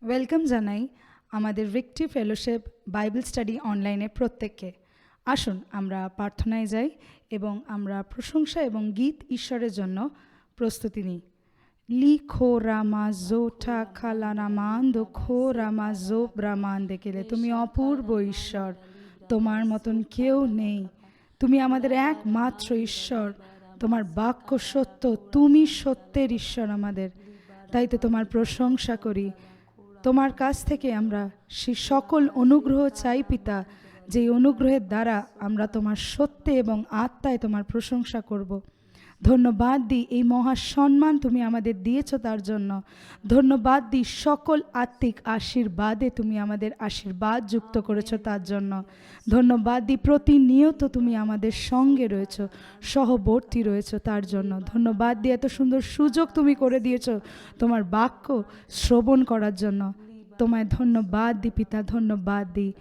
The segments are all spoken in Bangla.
ওয়েলকাম জানাই আমাদের ভিক্টরি ফেলোশিপ বাইবেল স্টাডি অনলাইনে প্রত্যেককে। আসুন আমরা প্রার্থনায় যাই এবং আমরা প্রশংসা এবং গীত ঈশ্বরের জন্য প্রস্তুতি নিই। লিখো রামা জোঠা খালানামান্দ খো রামা জো ব্রাহ্মান্দে কেলে, তুমি অপূর্ব ঈশ্বর, তোমার মতন কেউ নেই। তুমি আমাদের একমাত্র ঈশ্বর, তোমার বাক্য সত্য, তুমি সত্যের ঈশ্বর আমাদের। তাই তো তোমার প্রশংসা করি। তোমার কাছ থেকে আমরা সেই সকল অনুগ্রহ চাই পিতা, যেই অনুগ্রহের দ্বারা আমরা তোমার সত্যে এবং আত্মায় তোমার প্রশংসা করব। ধন্যবাদ দিই এই মহা সম্মান তুমি আমাদের দিয়েছো তার জন্য। ধন্যবাদ দিই সকল আত্মিক আশীর্বাদে তুমি আমাদের আশীর্বাদ যুক্ত করেছো তার জন্য। ধন্যবাদ দিই প্রতিনিয়ত তুমি আমাদের সঙ্গে রয়েছো, সহবর্তী রয়েছো তার জন্য। ধন্যবাদ দিই এত সুন্দর সুযোগ তুমি করে দিয়েছো তোমার বাক্য শ্রবণ করার জন্য। তোমায় ধন্যবাদ দিই পিতা, ধন্যবাদ দিই।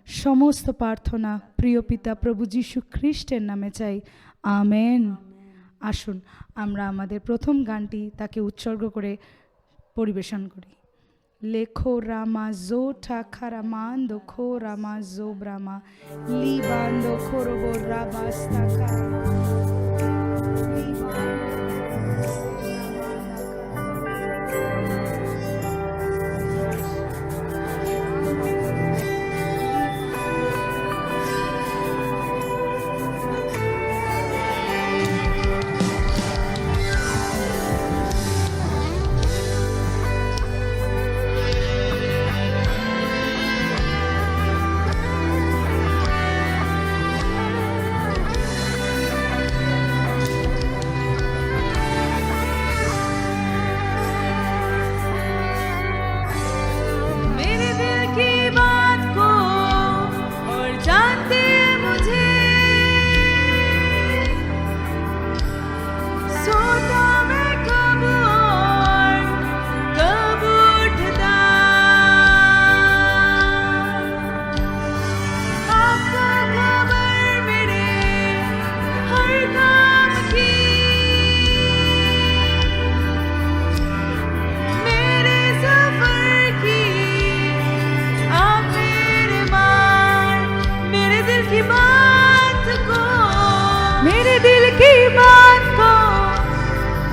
সমস্ত প্রার্থনা প্রিয় পিতা প্রভু যীশু খ্রিস্টের নামে চাই, আমেন। আসুন আমরা আমাদের প্রথম গানটি তাকে উৎসর্গ করে পরিবেশন করি। লেখো রামা জো ঠাখারা মান্দ খো রামা জো ব্রামা লি বান্দ খোরব রাবাস্তাকা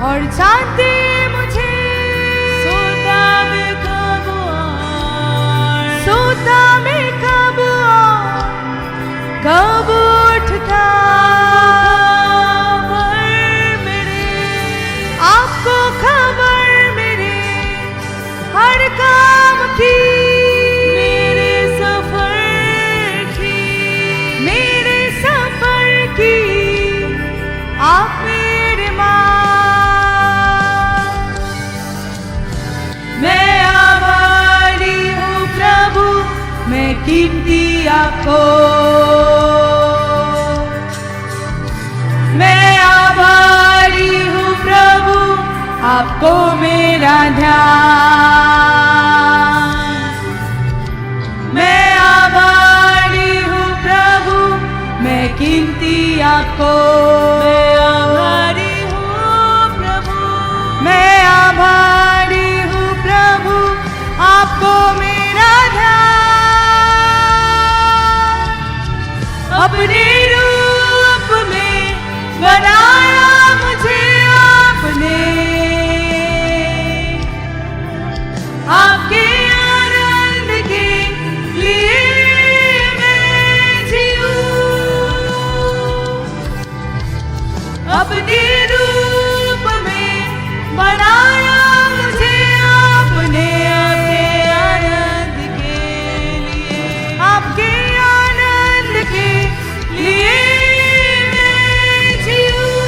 और जानते मुझे सोता में कब उठता मेरे, आपको खबर मेरे हर काम की, मेरे सफर की आप मेरे माँ। कीमती आपको मैं आभारी हूँ प्रभु, आपको मेरा ध्यान। मैं आभारी हूँ प्रभु, मैं कीमती आपको मैं आभारी हूँ प्रभु, मैं आभारी हूँ प्रभु, आपको मेरा ध्यान। अपने रूप में बनाया मुझे आपने, आपके आनंद के लिए मैं जीऊं। अपने रूप में बनाया मुझे आपने, आपके आनंद के लिए, आपके आनंद के लिए मैं जीऊं।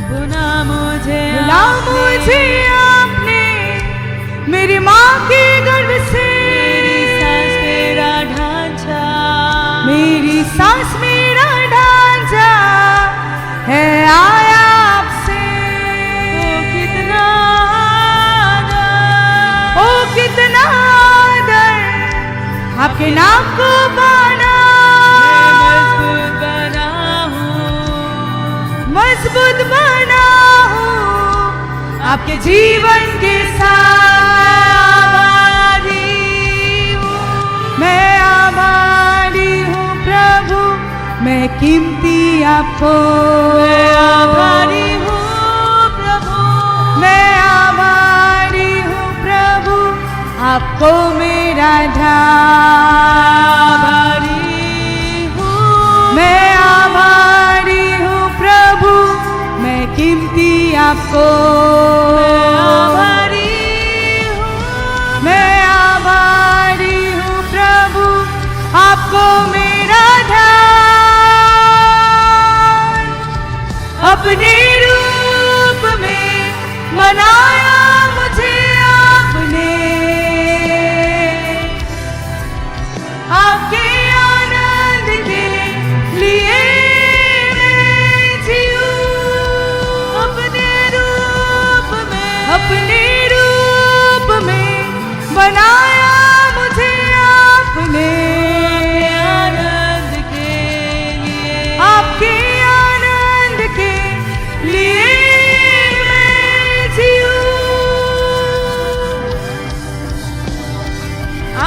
बुना मुझे आपने मेरी माँ के गर्भ से, मेरी सांस मेरा ढांचा है आया आपसे। अद्भुत बना हूँ आपके जीवन के साथ। मैं आभारी हूँ प्रभु, मैं कीमती आपको आभारी हूँ प्रभु, मैं आभारी हूँ प्रभु, आपको मेरा आभारी हूँ। मैं आभारी हूँ प्रभु, मैं कीमती आपको आभारी हूँ। मैं आभारी हूँ प्रभु, आपको मेरा ध्यान। अपने रूप में बनाया मुझे आपने, आपके आनंद के लिए मैं जीऊं। अपने रूप में बनाया मुझे आपने, आनंद के लिए, आपके आनंद के लिए मैं जीऊं।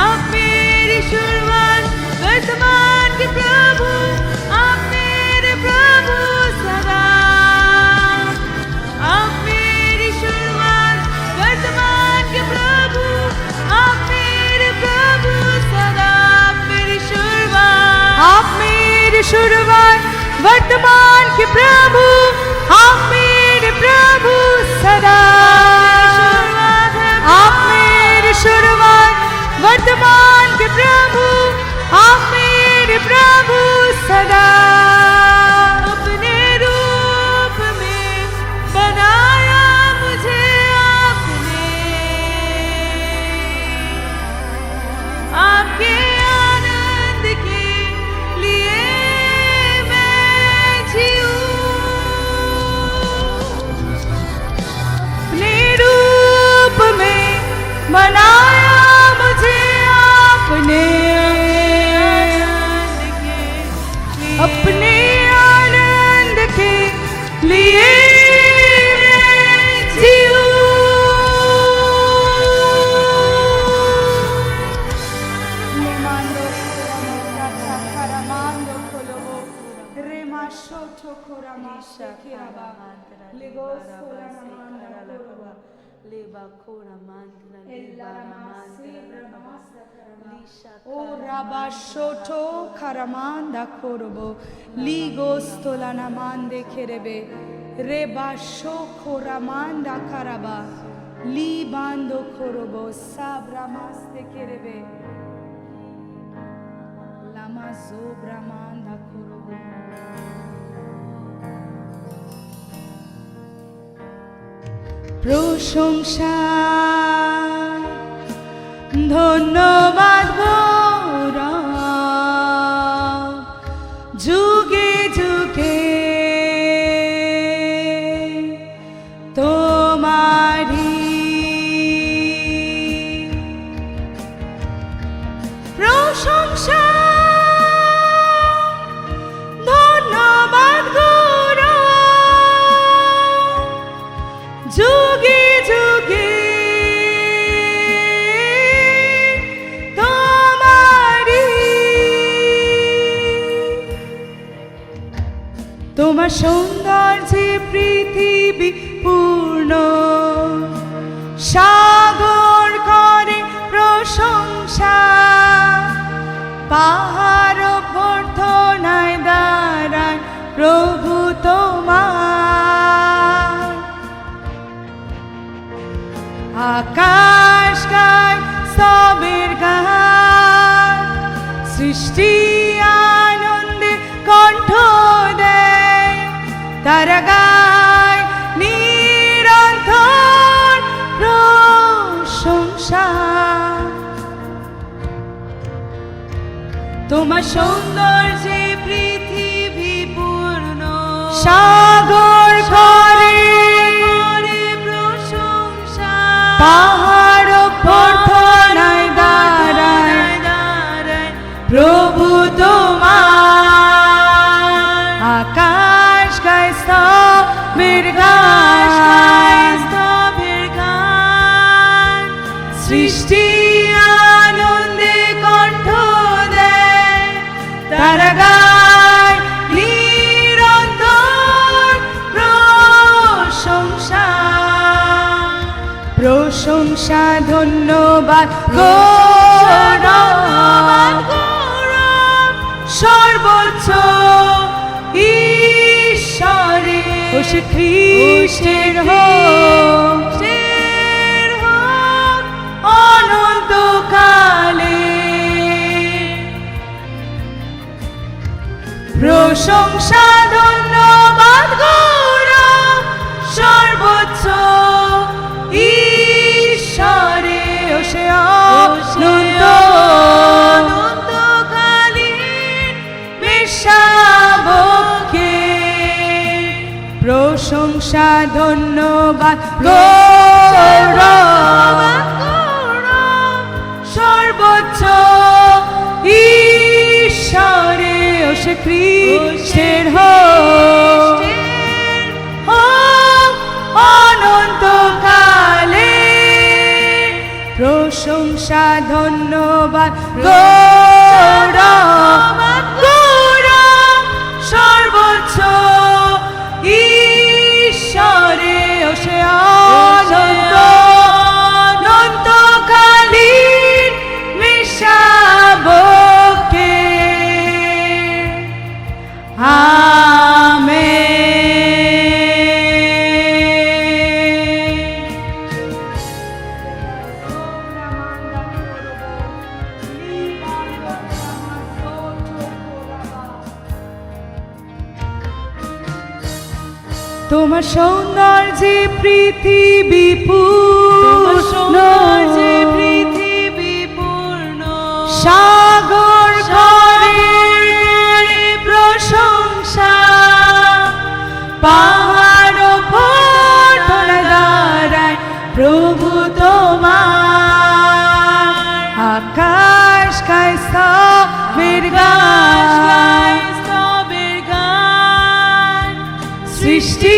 आप मेरी शुरुआत वर्तमान के प्रभु, आप मेरे प्रभु सदा। आप मेरी शुरुआत वर्तमान के प्रभु, आप मेरे प्रभु सदा। आप मेरी शुरुआत वर्तमान के प्रभु, आप मेरे प्रभु सदा। आप मेरी शुरुआत वर्तमान के प्रभु, आप मेरे प्रभु सदा। अपने रूप में बनाया मुझे आपने, आपके आनंद के लिए मैं जीऊं। अपने रूप में बनाया मुझे आपने, अपने आनंद के लिए मैं जीऊं। O rabashoto karamanda korobo ligostolana mande kerebe rebasho koramanda karaba libando korobo sabramaste kerebe lama zobramanda korobo। প্রশংসা ধন্যবাদ গৌরব যুগে যুগে তোমারি। প্রশংসা ধন্যবাদ গৌরব যুগে যুগে তোমারি। তোমার সৌন্দর্যে পৃথিবী পূর্ণ, সাগর করে প্রশংসা, পাহাড় অভ্যর্থনায় দাঁড়ায় প্রভু তোমার। আকাশ গায় স্তবের গান, সৃষ্টি আনন্দে কণ্ঠ দেয়, তারা গায় নিরন্তর প্রশংসা। তোমার সৌন্দর্যে পৃথিবী পূর্ণ, সাগর করে প্রশংসা, পাহাড় অভ্যর্থনায় দাঁড়ায় প্রভু তোমার। আকাশ গায় স্তব সৃষ্টি আনন্দে কণ্ঠ দেয়, তারা গায় নিরন্তর প্রশংসা। প্রশংসা ধন্যবাদ গৌরব সর্বোচ্চ ঈশ্বরে, ও সে খ্রিস্টের হোক অনন্তকালে। প্রশংসা ধন্যবাদ গৌরব সর্বোচ্চ ঈশ্বরে, ও সে অনন্তকালীন মেষশাবকে। প্রশংসা ধন্যবাদ গৌরব সর্বোচ্চ ঈশ্বরে, ও সে খ্রিস্টের হোক অনন্তকালে। প্রশংসা ধন্যবাদ গৌরব সর্বোচ্চ ঈশ্বরে, ও সে অনন্তকালীন মেষশাবকে। তোমার সৌন্দর্যে পৃথিবী পূর্ণ, সাগর করে প্রশংসা। পাহাড় পর্বত দাঁড়ায় প্রভু তোমার, আকাশ গায় স্তবের গান। সৃষ্টি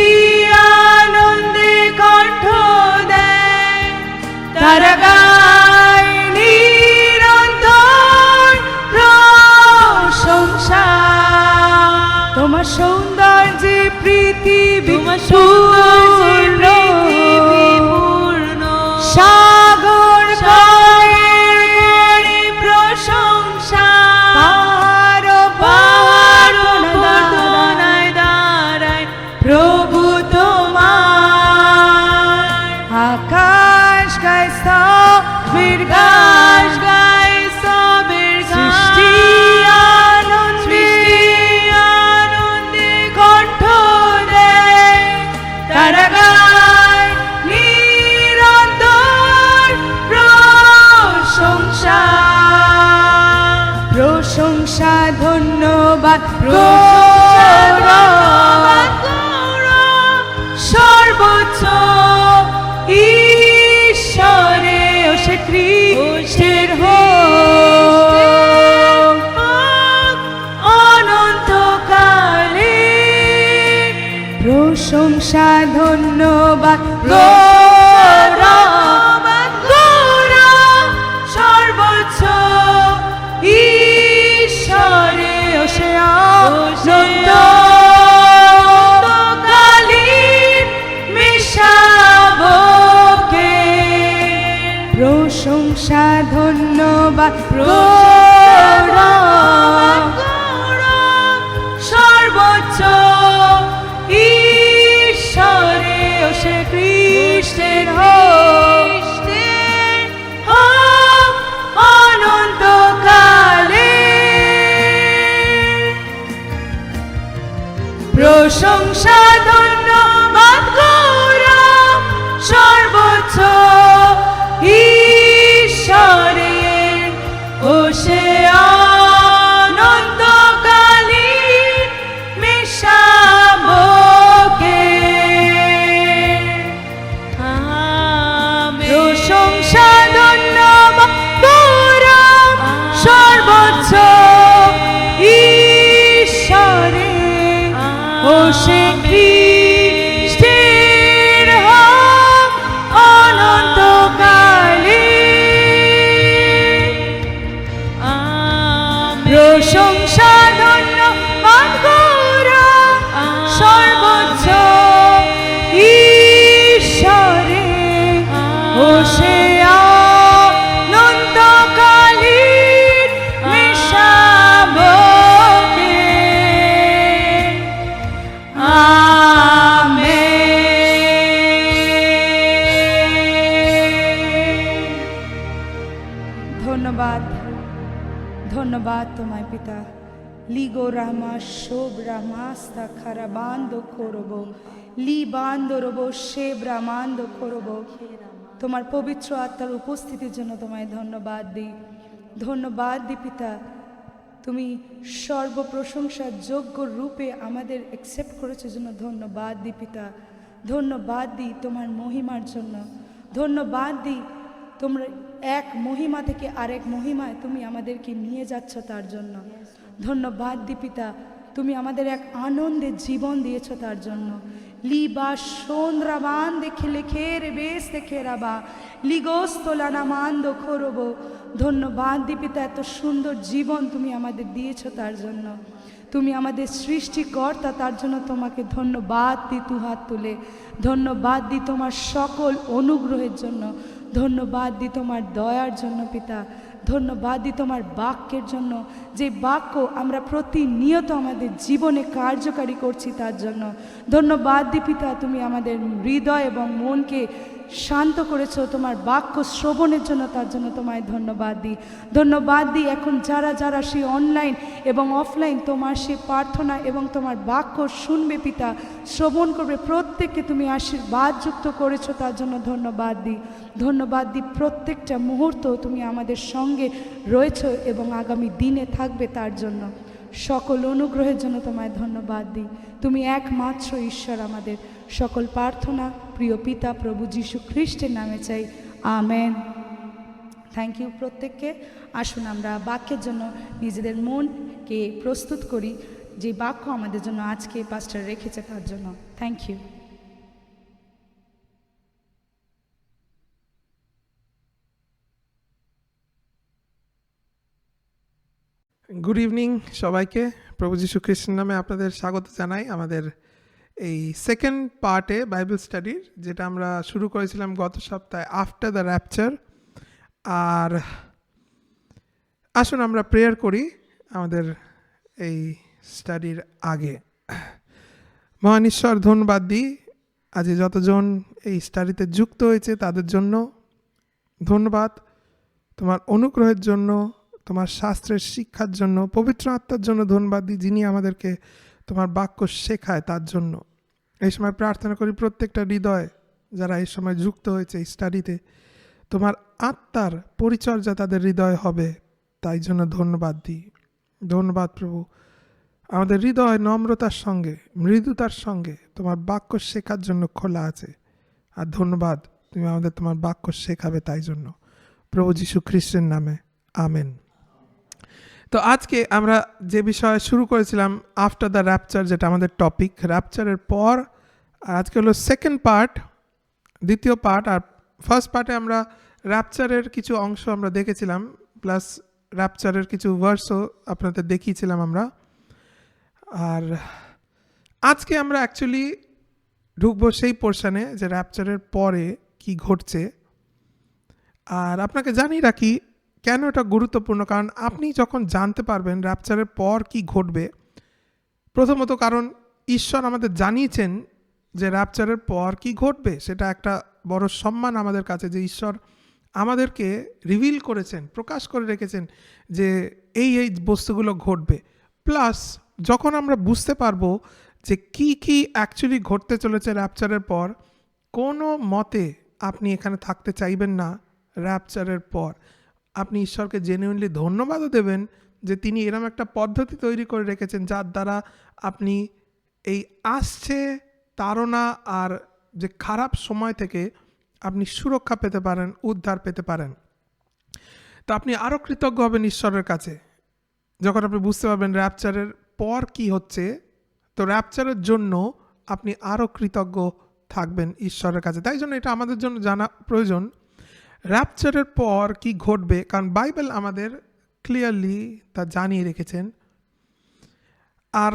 আনন্দে কণ্ঠ দেয়, তারা গায় নিরন্তর প্রশংসা। তোমার সৌন্দর্যে পৃথিবী পূর্ণ, সাগর করে প্রশংসা। পাহাড় দাঁড়ায় প্রভু তোমার, আকাশ গায় স্তবের গান। সৃষ্টি আনন্দে কণ্ঠ দেয়, তারা গায় নিরন্তর প্রশংসা। প্রশংসা ধন্যবাদ গৌরব সর্বোচ্চ ঈশ্বরে, ও সে খ্রিস্টের হোক অনন্তকালে। প্রশংসা ধন্যবাদ গৌরব সর্বোচ্চ ঈশ্বরে, ও সে অনন্তকালীন মেষশাবকে। প্রশংসা ধন্যবাদ গৌরব সর্বোচ্চ ঈশ্বরে, ও সে খ্রিস্টের হোক অনন্তকালে। প্রশংসা ধন্যবাদ গৌরব সর্বোচ্চ ঈশ্বরে, ও ধন্যবাদ তোমায় পিতা। লিগো রামা শোভ রামাস্তা খারাবান্দ করব, লি বান্দ রব শেব রামান্দ করব। তোমার পবিত্র আত্মার উপস্থিতির জন্য তোমায় ধন্যবাদ দিই। ধন্যবাদ দিই পিতা, তুমি সর্বপ্রশংসার যোগ্য রূপে আমাদের অ্যাকসেপ্ট করেছো জন্য ধন্যবাদ দিই পিতা। ধন্যবাদ দিই তোমার মহিমার জন্য। ধন্যবাদ দিই তোমরা এক মহিমা থেকে আরেক মহিমায় তুমি আমাদেরকে নিয়ে যাচ্ছ তার জন্য। ধন্যবাদ দিই পিতা, তুমি আমাদের এক আনন্দের জীবন দিয়েছ তার জন্য। লিবা সন্দ্রাবান দেখে লেখে রে বেশ দেখে রাবা লিগোস্তলা নামান্দ করব। ধন্যবাদ দিই পিতা, এত সুন্দর জীবন তুমি আমাদের দিয়েছ তার জন্য। তুমি আমাদের সৃষ্টিকর্তা, তার জন্য তোমাকে ধন্যবাদ দিই দুহাত তুলে। ধন্যবাদ দিই তোমার সকল অনুগ্রহের জন্য। ধন্যবাদ দিই তোমার দয়ার জন্য পিতা। ধন্যবাদ দিই তোমার বাক্যের জন্য, যে বাক্য আমরা প্রতিনিয়ত আমাদের জীবনে কার্যকারী করছি তার জন্য। ধন্যবাদ দিই পিতা, তুমি আমাদের হৃদয় এবং মনকে শান্ত করেছো তোমার বাক্য শ্রবণের জন্য, তার জন্য তোমায় ধন্যবাদ দিই। ধন্যবাদ দিই এখন যারা যারা সেই অনলাইন এবং অফলাইন তোমার সেই প্রার্থনা এবং তোমার বাক্য শুনবে পিতা, শ্রবণ করবে, প্রত্যেককে তুমি আশীর্বাদযুক্ত করেছো তার জন্য ধন্যবাদ দিই। ধন্যবাদ দিই প্রত্যেকটা মুহূর্ত তুমি আমাদের সঙ্গে রয়েছো এবং আগামী দিনে থাকবে তার জন্য। সকল অনুগ্রহের জন্য তোমায় ধন্যবাদ দিই। তুমি একমাত্র ঈশ্বর। আমাদের সকল প্রার্থনা প্রিয় পিতা প্রভু যীশু খ্রিস্টের নামে চাই, আমেন। থ্যাংক ইউ প্রত্যেককে। আসুন আমরা বাক্যের জন্য নিজেদের মনকে প্রস্তুত করি, যে বাক্য আমাদের জন্য আজকে পাস্টার রেখেছে তার জন্য। Thank you. গুড ইভিনিং সবাইকে। প্রভু যীশু খ্রিস্টের নামে আপনাদের স্বাগত জানাই আমাদের এই সেকেন্ড পার্টে বাইবেল স্টাডির, যেটা আমরা শুরু করেছিলাম গত সপ্তাহে, আফটার দ্য র্যাপচার। আর আসুন আমরা প্রেয়ার করি আমাদের এই স্টাডির আগে। মহান ঈশ্বর, ধন্যবাদ দিই আজ যতজন এই স্টাডিতে যুক্ত হয়েছে তাদের জন্য ধন্যবাদ, তোমার অনুগ্রহের জন্য, তোমার শাস্ত্রের শিক্ষার জন্য, পবিত্র আত্মার জন্য ধন্যবাদ দিই, যিনি আমাদেরকে তোমার বাক্য শেখায় তার জন্য। এই সময় প্রার্থনা করি প্রত্যেকটা হৃদয় যারা এই সময় যুক্ত হয়েছে এই স্টাডিতে, তোমার আত্মার পরিচর্যা তাদের হৃদয় হবে, তাই জন্য ধন্যবাদ দিই। ধন্যবাদ প্রভু, আমাদের হৃদয় নম্রতার সঙ্গে, মৃদুতার সঙ্গে তোমার বাক্য শেখার জন্য খোলা আছে। আর ধন্যবাদ, তুমি আমাদের তোমার বাক্য শেখাবে তাই জন্য। প্রভু যীশু খ্রিস্টের নামে আমেন। তো আজকে আমরা যে বিষয়ে শুরু করেছিলাম আফটার দ্য র্যাপচার, যেটা আমাদের টপিক, র্যাপচারের পর, আর আজকে হলো সেকেন্ড পার্ট, দ্বিতীয় পার্ট। আর ফার্স্ট পার্টে আমরা র্যাপচারের কিছু অংশ আমরা দেখেছিলাম, প্লাস র্যাপচারের কিছু ভার্সও আপনাদের দেখিয়েছিলাম আমরা। আর আজকে আমরা অ্যাকচুয়ালি ঢুকবো সেই পোর্শনে যে র্যাপচারের পরে কি ঘটছে। আর আপনাকে জানিয়ে রাখি কেন এটা গুরুত্বপূর্ণ, কারণ আপনি যখন জানতে পারবেন র্যাপচারের পর কি ঘটবে, প্রথমত কারণ ঈশ্বর আমাদের জানিয়েছেন যে র্যাপচারের পর কি ঘটবে, সেটা একটা বড় সম্মান আমাদের কাছে, যে ঈশ্বর আমাদেরকে রিভিল করেছেন, প্রকাশ করে রেখেছেন যে এই এই বস্তুগুলো ঘটবে। প্লাস যখন আমরা বুঝতে পারবো যে কি কি অ্যাকচুয়ালি ঘটতে চলেছে র্যাপচারের পর, কোনো মতে আপনি এখানে থাকতে চাইবেন না র্যাপচারের পর। আপনি ঈশ্বরকে জেনুইনলি ধন্যবাদও দেবেন যে তিনি এরকম একটা পদ্ধতি তৈরি করে রেখেছেন যার দ্বারা আপনি এই আসছে তাড়না আর যে খারাপ সময় থেকে আপনি সুরক্ষা পেতে পারেন, উদ্ধার পেতে পারেন। তো আপনি আরও কৃতজ্ঞ হবেন ঈশ্বরের কাছে যখন আপনি বুঝতে পারবেন র্যাপচারের পর কি হচ্ছে। তো র্যাপচারের জন্য আপনি আরও কৃতজ্ঞ থাকবেন ঈশ্বরের কাছে। তাই জন্য এটা আমাদের জন্য জানা প্রয়োজন, র্যাপচারের পর কি ঘটবে, কারণ বাইবেল আমাদের ক্লিয়ারলি তা জানিয়ে রেখেছেন। আর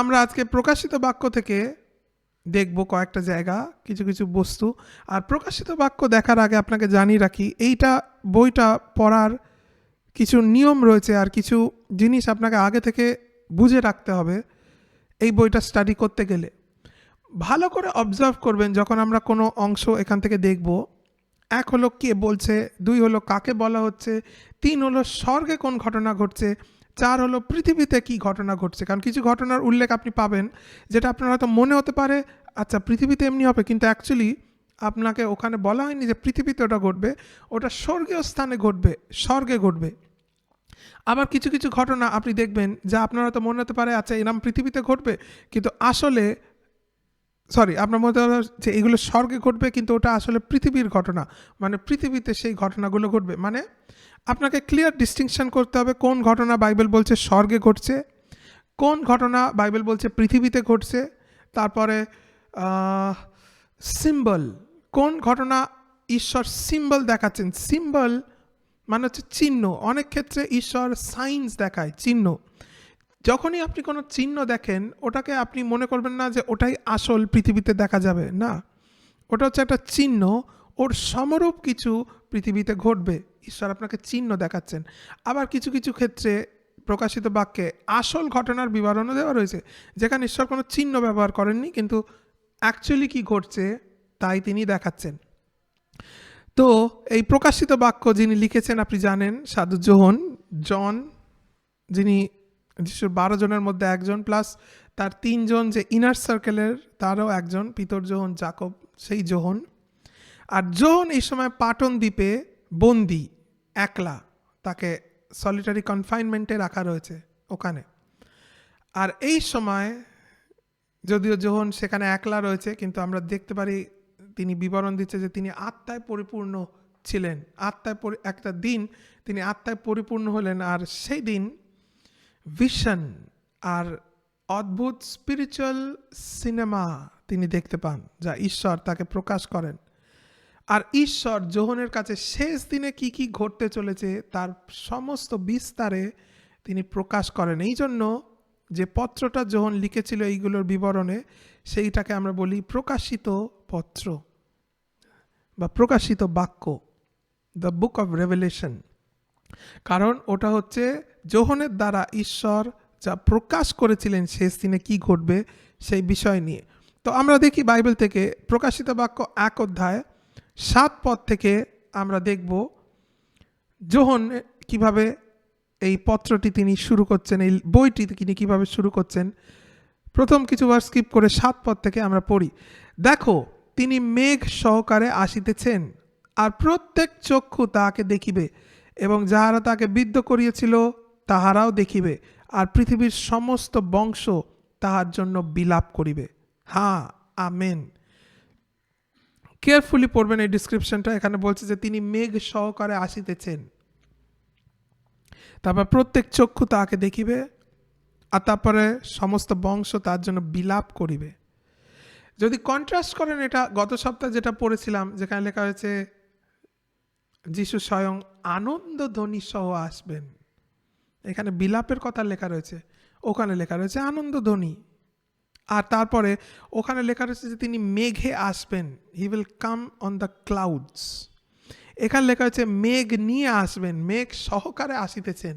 আমরা আজকে প্রকাশিত বাক্য থেকে দেখব কয়েকটা জায়গা, কিছু কিছু বস্তু। আর প্রকাশিত বাক্য দেখার আগে আপনাকে জানিয়ে রাখি, এইটা বইটা পড়ার কিছু নিয়ম রয়েছে আর কিছু জিনিস আপনাকে আগে থেকে বুঝে রাখতে হবে এই বইটা স্টাডি করতে গেলে। ভালো করে অবজার্ভ করবেন যখন আমরা কোনো অংশ এখান থেকে দেখব। এক হলো কে বলছে, দুই হলো কাকে বলা হচ্ছে, তিন হলো স্বর্গে কোন ঘটনা ঘটছে, 4 হলো পৃথিবীতে কি ঘটনা ঘটছে, কারণ কিছু ঘটনার উল্লেখ আপনি পাবেন যেটা আপনার হয়তো মনে হতে পারে আচ্ছা পৃথিবীতে এমনি হবে, কিন্তু অ্যাকচুয়ালি আপনাকে ওখানে বলা হয়নি যে পৃথিবীতে ওটা ঘটবে, ওটা স্বর্গীয় স্থানে ঘটবে, স্বর্গে ঘটবে। আবার কিছু কিছু ঘটনা আপনি দেখবেন যা আপনার হয়তো মনে হতে পারে আচ্ছা এরম পৃথিবীতে ঘটবে, কিন্তু আসলে আপনার মনে হতে যে এগুলো স্বর্গে ঘটবে, কিন্তু ওটা আসলে পৃথিবীর ঘটনা, মানে পৃথিবীতে সেই ঘটনাগুলো ঘটবে। মানে আপনাকে ক্লিয়ার ডিস্টিংশন করতে হবে কোন ঘটনা বাইবেল বলছে স্বর্গে ঘটছে, কোন ঘটনা বাইবেল বলছে পৃথিবীতে ঘটছে। তারপরে সিম্বল, কোন ঘটনা ঈশ্বর সিম্বল দেখাচ্ছেন। সিম্বল মানে হচ্ছে চিহ্ন, অনেক ক্ষেত্রে ঈশ্বর সাইন্স দেখায়, চিহ্ন। যখনই আপনি কোনো চিহ্ন দেখেন ওটাকে আপনি মনে করবেন না যে ওটাই আসল পৃথিবীতে দেখা যাবে, না, ওটা হচ্ছে একটা চিহ্ন, ওর সমরূপ কিছু পৃথিবীতে ঘটবে, ঈশ্বর আপনাকে চিহ্ন দেখাচ্ছেন। আবার কিছু কিছু ক্ষেত্রে প্রকাশিত বাক্যে আসল ঘটনার বিবরণও দেওয়া রয়েছে, যেখানে ঈশ্বর কোনো চিহ্ন ব্যবহার করেননি, কিন্তু অ্যাকচুয়ালি কি ঘটছে তাই তিনি দেখাচ্ছেন। তো এই প্রকাশিত বাক্য যিনি লিখেছেন আপনি জানেন সাধু জন, যিনি যিশুর 12 জনের মধ্যে একজন, প্লাস তার 3 জন যে ইনার সার্কেলের তারও একজন, পিতর যোহন, জাকব, সেই যোহন। আর যোহন এই সময় পাটন দ্বীপে বন্দি, একলা, তাকে সলিটারি কনফাইনমেন্টে রাখা রয়েছে ওখানে। আর এই সময় যদিও যোহন সেখানে একলা রয়েছে, কিন্তু আমরা দেখতে পারি তিনি বিবরণ দিচ্ছে যে তিনি আত্মায় পরিপূর্ণ ছিলেন, একটা দিন তিনি আত্মায় পরিপূর্ণ হলেন, আর সেই দিন ভিশন আর অদ্ভুত স্পিরিচুয়াল সিনেমা তিনি দেখতে পান, যা ঈশ্বর তাকে প্রকাশ করেন। আর ঈশ্বর যোহনের কাছে শেষ দিনে কি কি ঘটতে চলেছে তার সমস্ত বিস্তারে তিনি প্রকাশ করেন। এই জন্য যে পত্রটা যোহন লিখেছিল এইগুলোর বিবরণে, সেইটাকে আমরা বলি প্রকাশিত পত্র বা প্রকাশিত বাক্য, দ্য বুক অফ রেভেলেশন। কারণ ওটা হচ্ছে যোহনের দ্বারা ঈশ্বর যা প্রকাশ করেছিলেন শেষ দিনে কি ঘটবে সেই বিষয় নিয়ে। তো আমরা দেখি বাইবেল থেকে প্রকাশিত বাক্য 1 অধ্যায় 7 পদ থেকে আমরা দেখব যোহন কিভাবে এই পত্রটি তিনি শুরু করছেন, এই বইটি তিনি কিভাবে শুরু করছেন। প্রথম কিছুবার স্কিপ করে 7 পদ থেকে আমরা পড়ি। দেখো তিনি মেঘ সহকারে আসিতেছেন, আর প্রত্যেক চক্ষু তাহাকে দেখিবে, এবং যাহারা তাকে বিদ্ধ করিয়েছিল তাহারাও দেখিবে, আর পৃথিবীর সমস্ত বংশ তাহার জন্য বিলাপ করিবে। হ্যাঁ, আমেন। কেয়ারফুলি পড়বেন এই ডিসক্রিপশনটা। এখানে বলছে যে তিনি মেঘ সহকারে আসিতেছেন, তারপর প্রত্যেক চক্ষু তাহাকে দেখিবে, আর তারপরে সমস্ত বংশ তার জন্য বিলাপ করিবে। যদি কন্ট্রাস্ট করেন এটা গত সপ্তাহে যেটা পড়েছিলাম, যেখানে লেখা হয়েছে যিশু স্বয়ং আনন্দ ধ্বনি সহ আসবেন, এখানে বিলাপের কথা লেখা রয়েছে, ওখানে লেখা রয়েছে আনন্দ ধ্বনি। আর তারপরে ওখানে লেখা রয়েছে যে তিনি মেঘে আসবেন, he will come on the clouds. এখানে লেখা হচ্ছে মেঘ নিয়ে আসবেন, মেঘ সহকারে আসিতেছেন।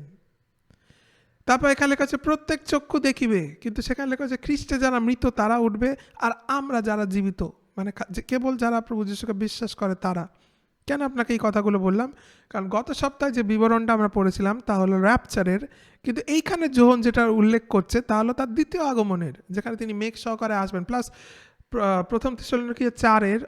তারপর এখানে লেখা আছে প্রত্যেক চক্ষু দেখিবে, কিন্তু সেখানে লেখা আছে খ্রিস্টে যারা মৃত তারা উঠবে, আর আমরা যারা জীবিত, মানে কেবল যারা প্রভু যিশুকে বিশ্বাস করে তারা। কেন আপনাকে এই কথাগুলো বললাম? কারণ গত সপ্তাহে যে বিবরণটা আমরা পড়েছিলাম তা হলো র্যাপচারের, কিন্তু এইখানে যোহন যেটা উল্লেখ করছে তা হলো তার দ্বিতীয় আগমনের, যেখানে তিনি মেঘ সহকারে আসবেন। প্লাস প্রথম থেসলোনিকীয় 4-এর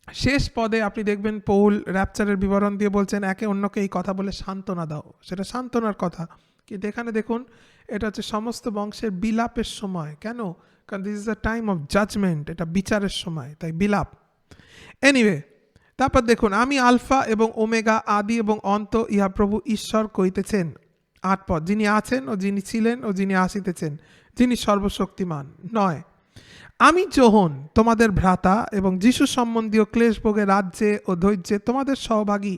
শেষ পদে আপনি দেখবেন পৌল র্যাপচারের বিবরণ দিয়ে বলছেন একে অন্যকে এই কথা বলে সান্ত্বনা দাও, সেটা সান্ত্বনার কথা। কিন্তু এখানে দেখুন এটা হচ্ছে সমস্ত বংশের বিলাপের সময়। কেন? কারণ this is the time of judgement, এটা বিচারের সময়, তাই বিলাপ। এনিওয়ে, তারপর দেখুন আমি আলফা এবং ওমেগা, আদি এবং অন্ত, ইহা প্রভু ঈশ্বর কইতেছেন। 8 পদ, যিনি আছেন ও যিনি ছিলেন ও যিনি আসিতেছেন, যিনি সর্বশক্তিমান। 9, আমি যোহন তোমাদের ভ্রাতা এবং যিশু সম্বন্ধীয় ক্লেশভোগে রাজ্যে ও ধৈর্যে তোমাদের সহভাগী,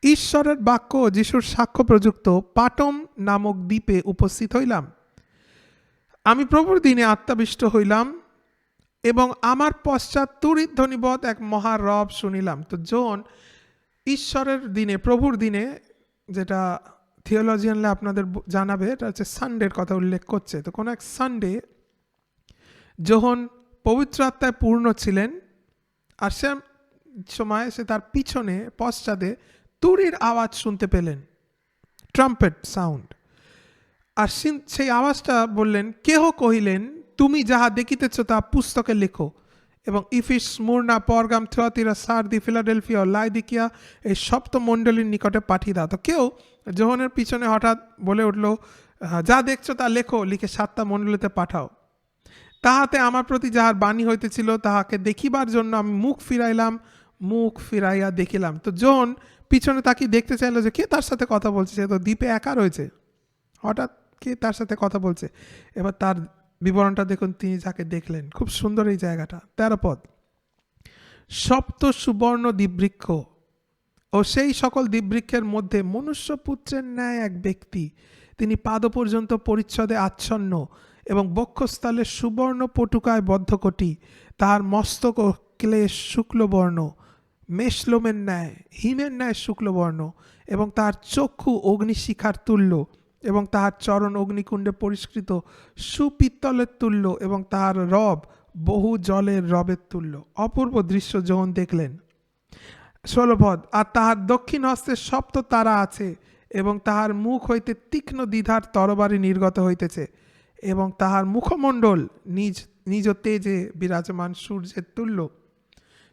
ঈশ্বরের বাক্য ও যিশুর সাক্ষ্য প্রযুক্ত পাটম নামক দ্বীপে উপস্থিত হইলাম। আমি প্রভুর দিনে আত্মাবিষ্ট হইলাম এবং আমার পশ্চাৎ তুরিত ধ্বনিবৎ এক মহারব শুনিলাম। তো যোহন ঈশ্বরের দিনে, প্রভুর দিনে, যেটা থিওলজিয়ানরা আপনাদের জানাবে, এটা হচ্ছে সানডের কথা উল্লেখ করছে। তো কোনো এক সানডে যোহন পবিত্র আত্মায় পূর্ণ ছিলেন, আর সে সময় সে তার পিছনে পশ্চাতে তুরির আওয়াজ শুনতে পেলেন, ট্রাম্পেট সাউন্ড। আর সেই আওয়াজটা বললেন, কেহ কহিলেন, তুমি যাহা দেখিতেছ তা পুস্তকে লেখো এবং ইফিস, স্মুরনা, পরগাম, থিয়াতিরা, সার্দি, ফিলাডেলফিয়া ও লাইদিকিয়া এই সপ্ত মণ্ডলীর নিকটে পাঠিয়ে দাও। তো কেউ যোহনের পিছনে হঠাৎ বলে উঠলো, যা দেখছো তা লেখো, লিখে 7টা মণ্ডলীতে পাঠাও। তাহাতে আমার প্রতি যাহার বাণী হইতেছিল তাহাকে দেখিবার জন্য আমি মুখ ফিরাইলাম, মুখ ফিরাইয়া দেখিলাম। তো যোহন পিছনে তাকিয়ে দেখতে চাইলো যে কে তার সাথে কথা বলছে, সে তো দ্বীপে একা রয়েছে, হঠাৎ কে তার সাথে কথা বলছে। এবার তার বিবরণটা দেখুন, তিনি যাকে দেখলেন, খুব সুন্দর এই জায়গাটা। 13 পদ, সপ্ত সুবর্ণ দ্বীপবৃক্ষ ও সেই সকল দ্বীপবৃক্ষের মধ্যে মনুষ্যপুত্রের ন্যায় এক ব্যক্তি, তিনি পাদ পর্যন্ত পরিচ্ছদে আচ্ছন্ন এবং বক্ষস্থলে সুবর্ণ পটুকায় বদ্ধকটি, তাহার মস্তক ও ক্লেশ শুক্লবর্ণ, মেষলোমের ন্যায়, হিমের ন্যায় শুক্লবর্ণ, এবং তাহার চক্ষু অগ্নিশিখার তুল্য, এবং তাহার চরণ অগ্নিকুণ্ডে পরিষ্কৃত সুপিত্তলের তুল্য, এবং তাহার রব বহু জলের রবের তুল্য। অপূর্ব দৃশ্য যোহন দেখলেন। 16 পদ, আর তাহার দক্ষিণ হস্তে সপ্ত তারা আছে এবং তাহার মুখ হইতে তীক্ষ্ণ দ্বিধার তরবারি নির্গত হইতেছে এবং তাহার মুখমণ্ডল নিজ নিজ তেজে বিরাজমান সূর্যের তুল্য।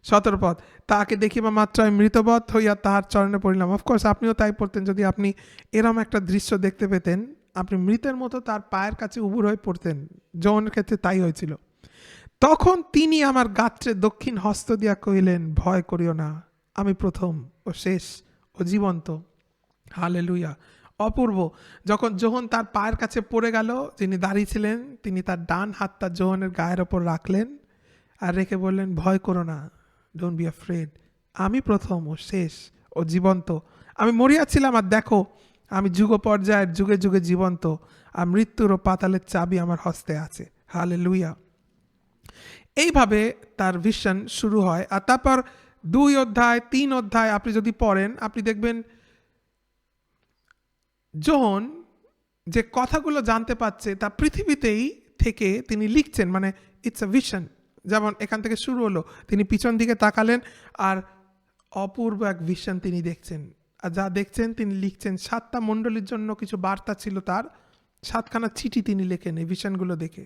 17 পদ, তাহাকে দেখিবা মাত্র আমি মৃতবৎ হইয়া তাহার চরণে পড়িলাম। অফকোর্স আপনিও তাই পড়তেন, যদি আপনি এরম একটা দৃশ্য দেখতে পেতেন, আপনি মৃতের মতো তার পায়ের কাছে উবুর হয়ে পড়তেন। যৌনের ক্ষেত্রে তাই হয়েছিল। তখন তিনি আমার গাত্রে দক্ষিণ হস্ত দিয়া কহিলেন, ভয় করিও না, আমি প্রথম ও শেষ ও জীবন্ত। হালেলুয়া। অপূর্ব। যখন যোহন তার পায়ের কাছে পড়ে গেল, যিনি দাঁড়িয়ে ছিলেন, তিনি তার ডান হাতটা যোহনের গায়ের ওপর রাখলেন আর রেখে বললেন, ভয় করো না, ডোন্ট বি অ্যাফ্রেড, আমি প্রথম ও শেষ ও জীবন্ত। আমি মরিয়াছিলাম আর দেখো আমি যুগ পর্যায়ের যুগে যুগে জীবন্ত, আর মৃত্যুর ও পাতালের চাবি আমার হস্তে আছে। হালেলুয়া। এইভাবে তার ভিশন শুরু হয়। আর তারপর 2 অধ্যায় 3 অধ্যায় আপনি যদি পড়েন, আপনি দেখবেন যোহন যে কথাগুলো জানতে পারছে তা পৃথিবীতেই থেকে তিনি লিখছেন, মানে ইটস আ ভিশন। যেমন এখান থেকে শুরু হলো, তিনি পিছন দিকে তাকালেন আর অপূর্ব এক ভিশন তিনি দেখছেন, আর যা দেখছেন তিনি লিখছেন। 7টা মণ্ডলীর জন্য কিছু বার্তা ছিল তার, 7খানা চিঠি তিনি লেখেন এই ভিশনগুলো দেখে।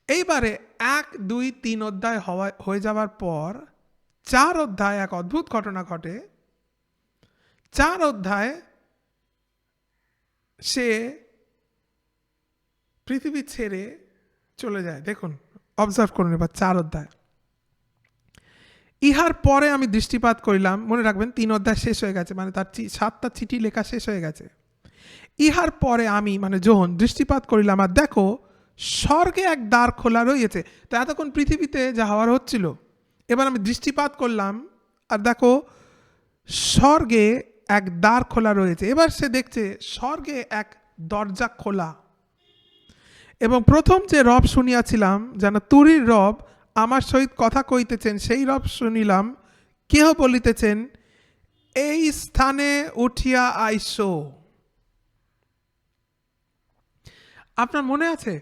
এইবারে 1, 2, 3 অধ্যায় হয়ে যাওয়ার পর 4 অধ্যায় এক অদ্ভুত ঘটনা ঘটে। 4 অধ্যায় সে পৃথিবী ছেড়ে চলে যায়। দেখুন, অবজার্ভ করুন এবার 4 অধ্যায়। ইহার পরে আমি দৃষ্টিপাত করিলাম, মনে রাখবেন 3 অধ্যায় শেষ হয়ে গেছে, মানে তার 7টা চিঠি লেখা শেষ হয়ে গেছে। ইহার পরে আমি, মানে যোহন, দৃষ্টিপাত করিলাম আর দেখো স্বর্গে এক দ্বার খোলা রয়েছে। তো এতক্ষণ পৃথিবীতে যা হওয়ার হচ্ছিল, এবার আমি দৃষ্টিপাত করলাম আর দেখো স্বর্গে এক দ্বার খোলা রয়েছে। এবার সে দেখছে স্বর্গে এক দরজা খোলা, এবং প্রথম যে রব শুনিয়াছিলাম, যেন তুরীর রব আমার সহিত কথা কইতেছেন, সেই রব শুনিলাম, কেহ বলিতেছেন, এই স্থানে উঠিয়া আইসো। আপনার মনে আছে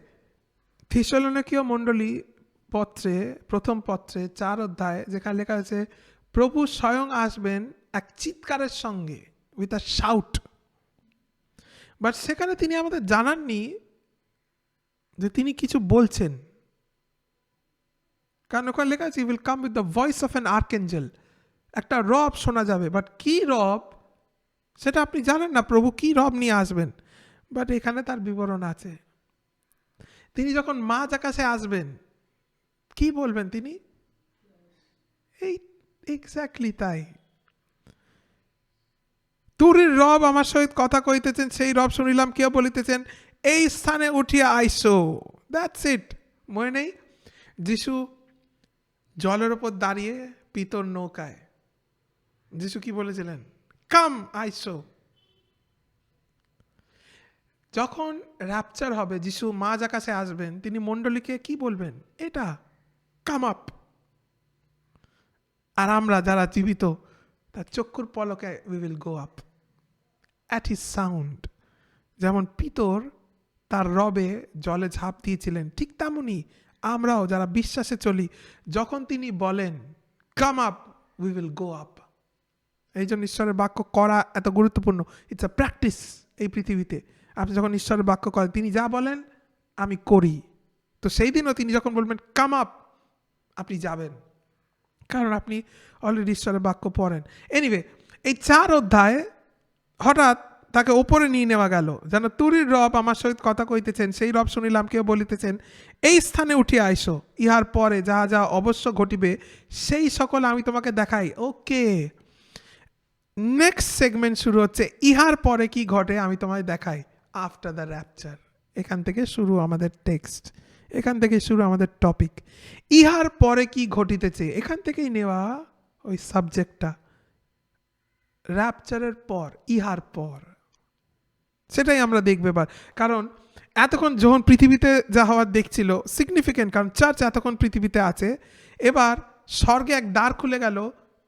থিসলনিকীয় মণ্ডলী পত্রে, প্রথম পত্রে 4 অধ্যায়, যেখানে লেখা আছে প্রভু স্বয়ং আসবেন এক চিৎকারের সঙ্গে, উইথ আ শাউট। বাট সেখানে তিনি আমাদের জানাননি যে তিনি কিছু বলছেন, কারণ ওখানে লেখা আছে will come with the voice of an archangel, একটা রব শোনা যাবে। বাট কি রব সেটা আপনি জানেন না, প্রভু কি রব নিয়ে আসবেন। বাট এখানে তার বিবরণ আছে। তিনি যখন মাঝ আকাশে আসবেন, কি বলবেন তিনি? এই এক্স্যাক্টলি তাই। তুরীর রব আমার সহিত কথা কইতেছেন, সেই রব শুনিলাম, কেউ বলিতেছেন, এই স্থানে উঠিয়া আইসো। That's it. মনে নেই যিশু জলের ওপর দাঁড়িয়ে পিতর নৌকায়, যিশু কি বলেছিলেন? কাম আইসো। যখন র্যাপচার হবে, যিশু মাঝ আকাশে আসবেন, তিনি মণ্ডলীকে কি বলবেন? এটা কাম আপ। আর আমরা যারা জীবিত, তার চক্ষুর পলকে we will go up at his sound. যেমন পিতর তার রবে জলে ঝাঁপ দিয়েছিলেন, ঠিক তেমনি আমরাও যারা বিশ্বাসে চলি, যখন তিনি বলেন come up, we will go up. এই জন্য ঈশ্বরের বাক্য করা এত গুরুত্বপূর্ণ। ইটস আ প্র্যাকটিস এই পৃথিবীতে। আপনি যখন ঈশ্বরের বাক্য করেন, তিনি যা বলেন আমি করি, তো সেই দিনও তিনি যখন বলবেন কাম আপ, আপনি যাবেন, কারণ আপনি অলরেডি ঈশ্বরের বাক্য পড়েন। এনিওয়ে, এই 4 অধ্যায়ে হঠাৎ তাকে ওপরে নিয়ে নেওয়া গেল, যেন তুরির রব আমার সহিত কথা কইতেছেন, সেই রব শুনিলাম কেউ বলিতেছেন, এই স্থানে উঠিয়া আইসো, ইহার পরে যাহা যা অবশ্য ঘটিবে সেই সকল আমি তোমাকে দেখাই। ওকে, নেক্সট সেগমেন্ট শুরু হচ্ছে, ইহার পরে কি ঘটে আমি তোমায় দেখাই, আফটার দ্য র্যাপচার। এখান থেকে শুরু আমাদের টেক্সট, এখান থেকে শুরু আমাদের টপিক, ইহার পরে কি ঘটিতেছে, এখান থেকেই নেওয়া ওই সাবজেক্টটা, র্যাপচারের পর, ইহার পর, সেটাই আমরা দেখবে। কারণ এতক্ষণ যখন পৃথিবীতে যা হওয়ার দেখছিল সিগনিফিকেন্ট, কারণ চার্চ এতক্ষণ পৃথিবীতে আছে, এবার স্বর্গে এক দ্বার খুলে গেল,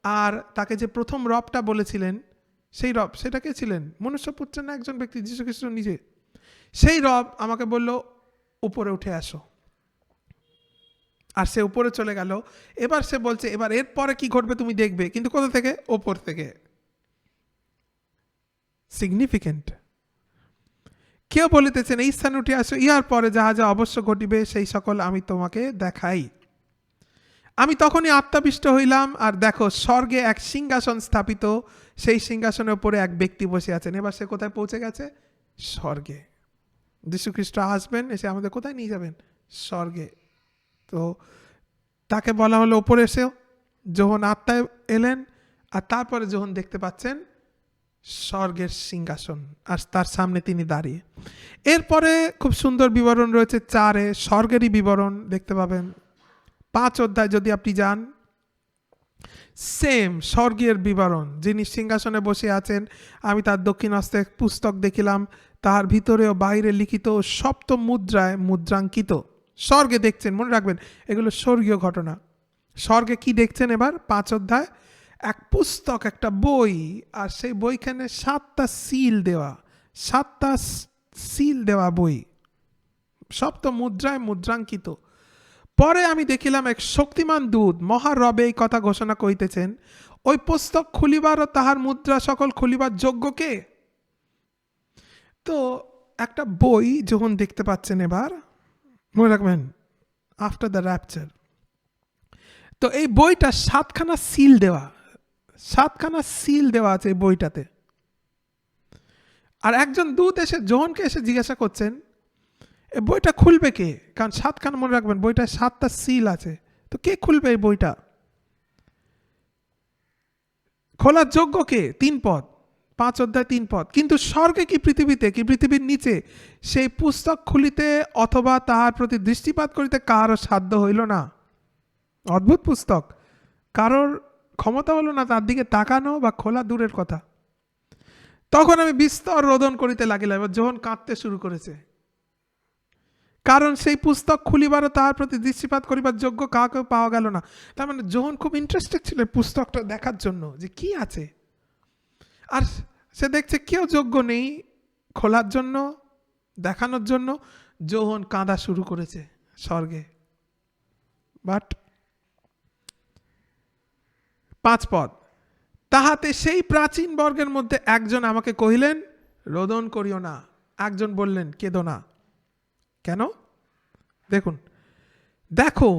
আর তাকে যে প্রথম রবটা বলেছিলেন, সেই রব, সেটা কে ছিলেন? মনুষ্যপুত্র না একজন ব্যক্তি, যীশু খ্রিস্ট নিজে। সেই রব আমাকে বলল উপরে উঠে আসো, আর সে উপরে চলে গেল। এবার সে বলছে এবার এর পরে কি ঘটবে তুমি দেখবে, কিন্তু কোথা থেকে? ওপর থেকে। সিগনিফিকেন্ট। কেউ বলিতেছেন এই স্থানে উঠে আসো, ইহার পরে যাহা যা অবশ্য ঘটিবে সেই সকল আমি তোমাকে দেখাই। আমি তখনই আত্মাবিষ্ট হইলাম, আর দেখো স্বর্গে এক সিংহাসন স্থাপিত, সেই সিংহাসনের উপরে এক ব্যক্তি বসে আছেন। এবার সে কোথায় পৌঁছে গেছে? স্বর্গে। যীশু খ্রিস্ট আসবেন, এসে আমাদের কোথায় নিয়ে যাবেন? স্বর্গে। তো তাকে বলা হলো উপরে এসেও, যখন আত্মায় এলেন, আর তারপরে যখন দেখতে পাচ্ছেন স্বর্গের সিংহাসন, আর তার সামনে তিনি দাঁড়িয়ে। এরপরে খুব সুন্দর বিবরণ রয়েছে 4-এ, স্বর্গেরই বিবরণ দেখতে পাবেন। 5 অধ্যায় যদি আপনি যান, সেম স্বর্গীয় বিবরণ, যিনি সিংহাসনে বসে আছেন, আমি তার দক্ষিণ হস্তে পুস্তক দেখিলাম, তাহার ভিতরে ও বাইরে লিখিত সপ্তম মুদ্রায় মুদ্রাঙ্কিত। স্বর্গে দেখছেন, মনে রাখবেন এগুলো স্বর্গীয় ঘটনা। স্বর্গে কি দেখছেন এবার? 5 অধ্যায়, এক পুস্তক, একটা বই, আর সেই বইখানে 7টা সিল দেওয়া, 7টা সিল দেওয়া বই, সপ্তম মুদ্রায় মুদ্রাঙ্কিত। পরে আমি দেখিলাম এক শক্তিমান দূত মহারবে এই কথা ঘোষণা করিতেছেন, ওই পুস্তক খুলিবার ও তাহার মুদ্রা সকল খুলিবার যোগ্য কে? তো একটা বই যখন দেখতে পাচ্ছেন এবার, মনে রাখবেন আফটার দ্য র্যাপচার, তো এই বইটা 7খানা সিল দেওয়া, 7খানা সিল দেওয়া আছে এই বইটাতে। আর একজন দূত এসে জোহনকে এসে জিজ্ঞাসা করছেন এই বইটা খুলবে কে? কারণ 7খানা, মনে রাখবেন বইটায় 7টা সিল আছে, তো কে খুলবে এই বইটা? খোলার যোগ্য কে? 3 পদ, 5 অধ্যায় 3 পদ। কিন্তু স্বর্গে কি পৃথিবীতে কি পৃথিবীর নিচে সেই পুস্তক খুলিতে অথবা তাহার প্রতি দৃষ্টিপাত করিতে কারো সাধ্য হইল না। অদ্ভুত পুস্তক, কারোর ক্ষমতা হলো না তার দিকে তাকানো বা খোলা, দূরের কথা। তখন আমি বিস্তর রোদন করিতে লাগিলাম, এবার যখন কাঁদতে শুরু করেছে, কারণ সেই পুস্তক খুলিবারও তাহার প্রতি দৃষ্টিপাত করিবার যোগ্য কাউকে পাওয়া গেল না। তার মানে যোহন খুব ইন্টারেস্টেড ছিল পুস্তকটা দেখার জন্য যে কি আছে, আর সে দেখছে কেউ যোগ্য নেই খোলার জন্য, দেখানোর জন্য। যোহন কাঁদা শুরু করেছে স্বর্গে। বাট 5 পদ, তাহাতে সেই প্রাচীন বর্গের মধ্যে একজন আমাকে কহিলেন রোদন করিও না। একজন বললেন কেঁদো না। কেন? দেখুন, দেখো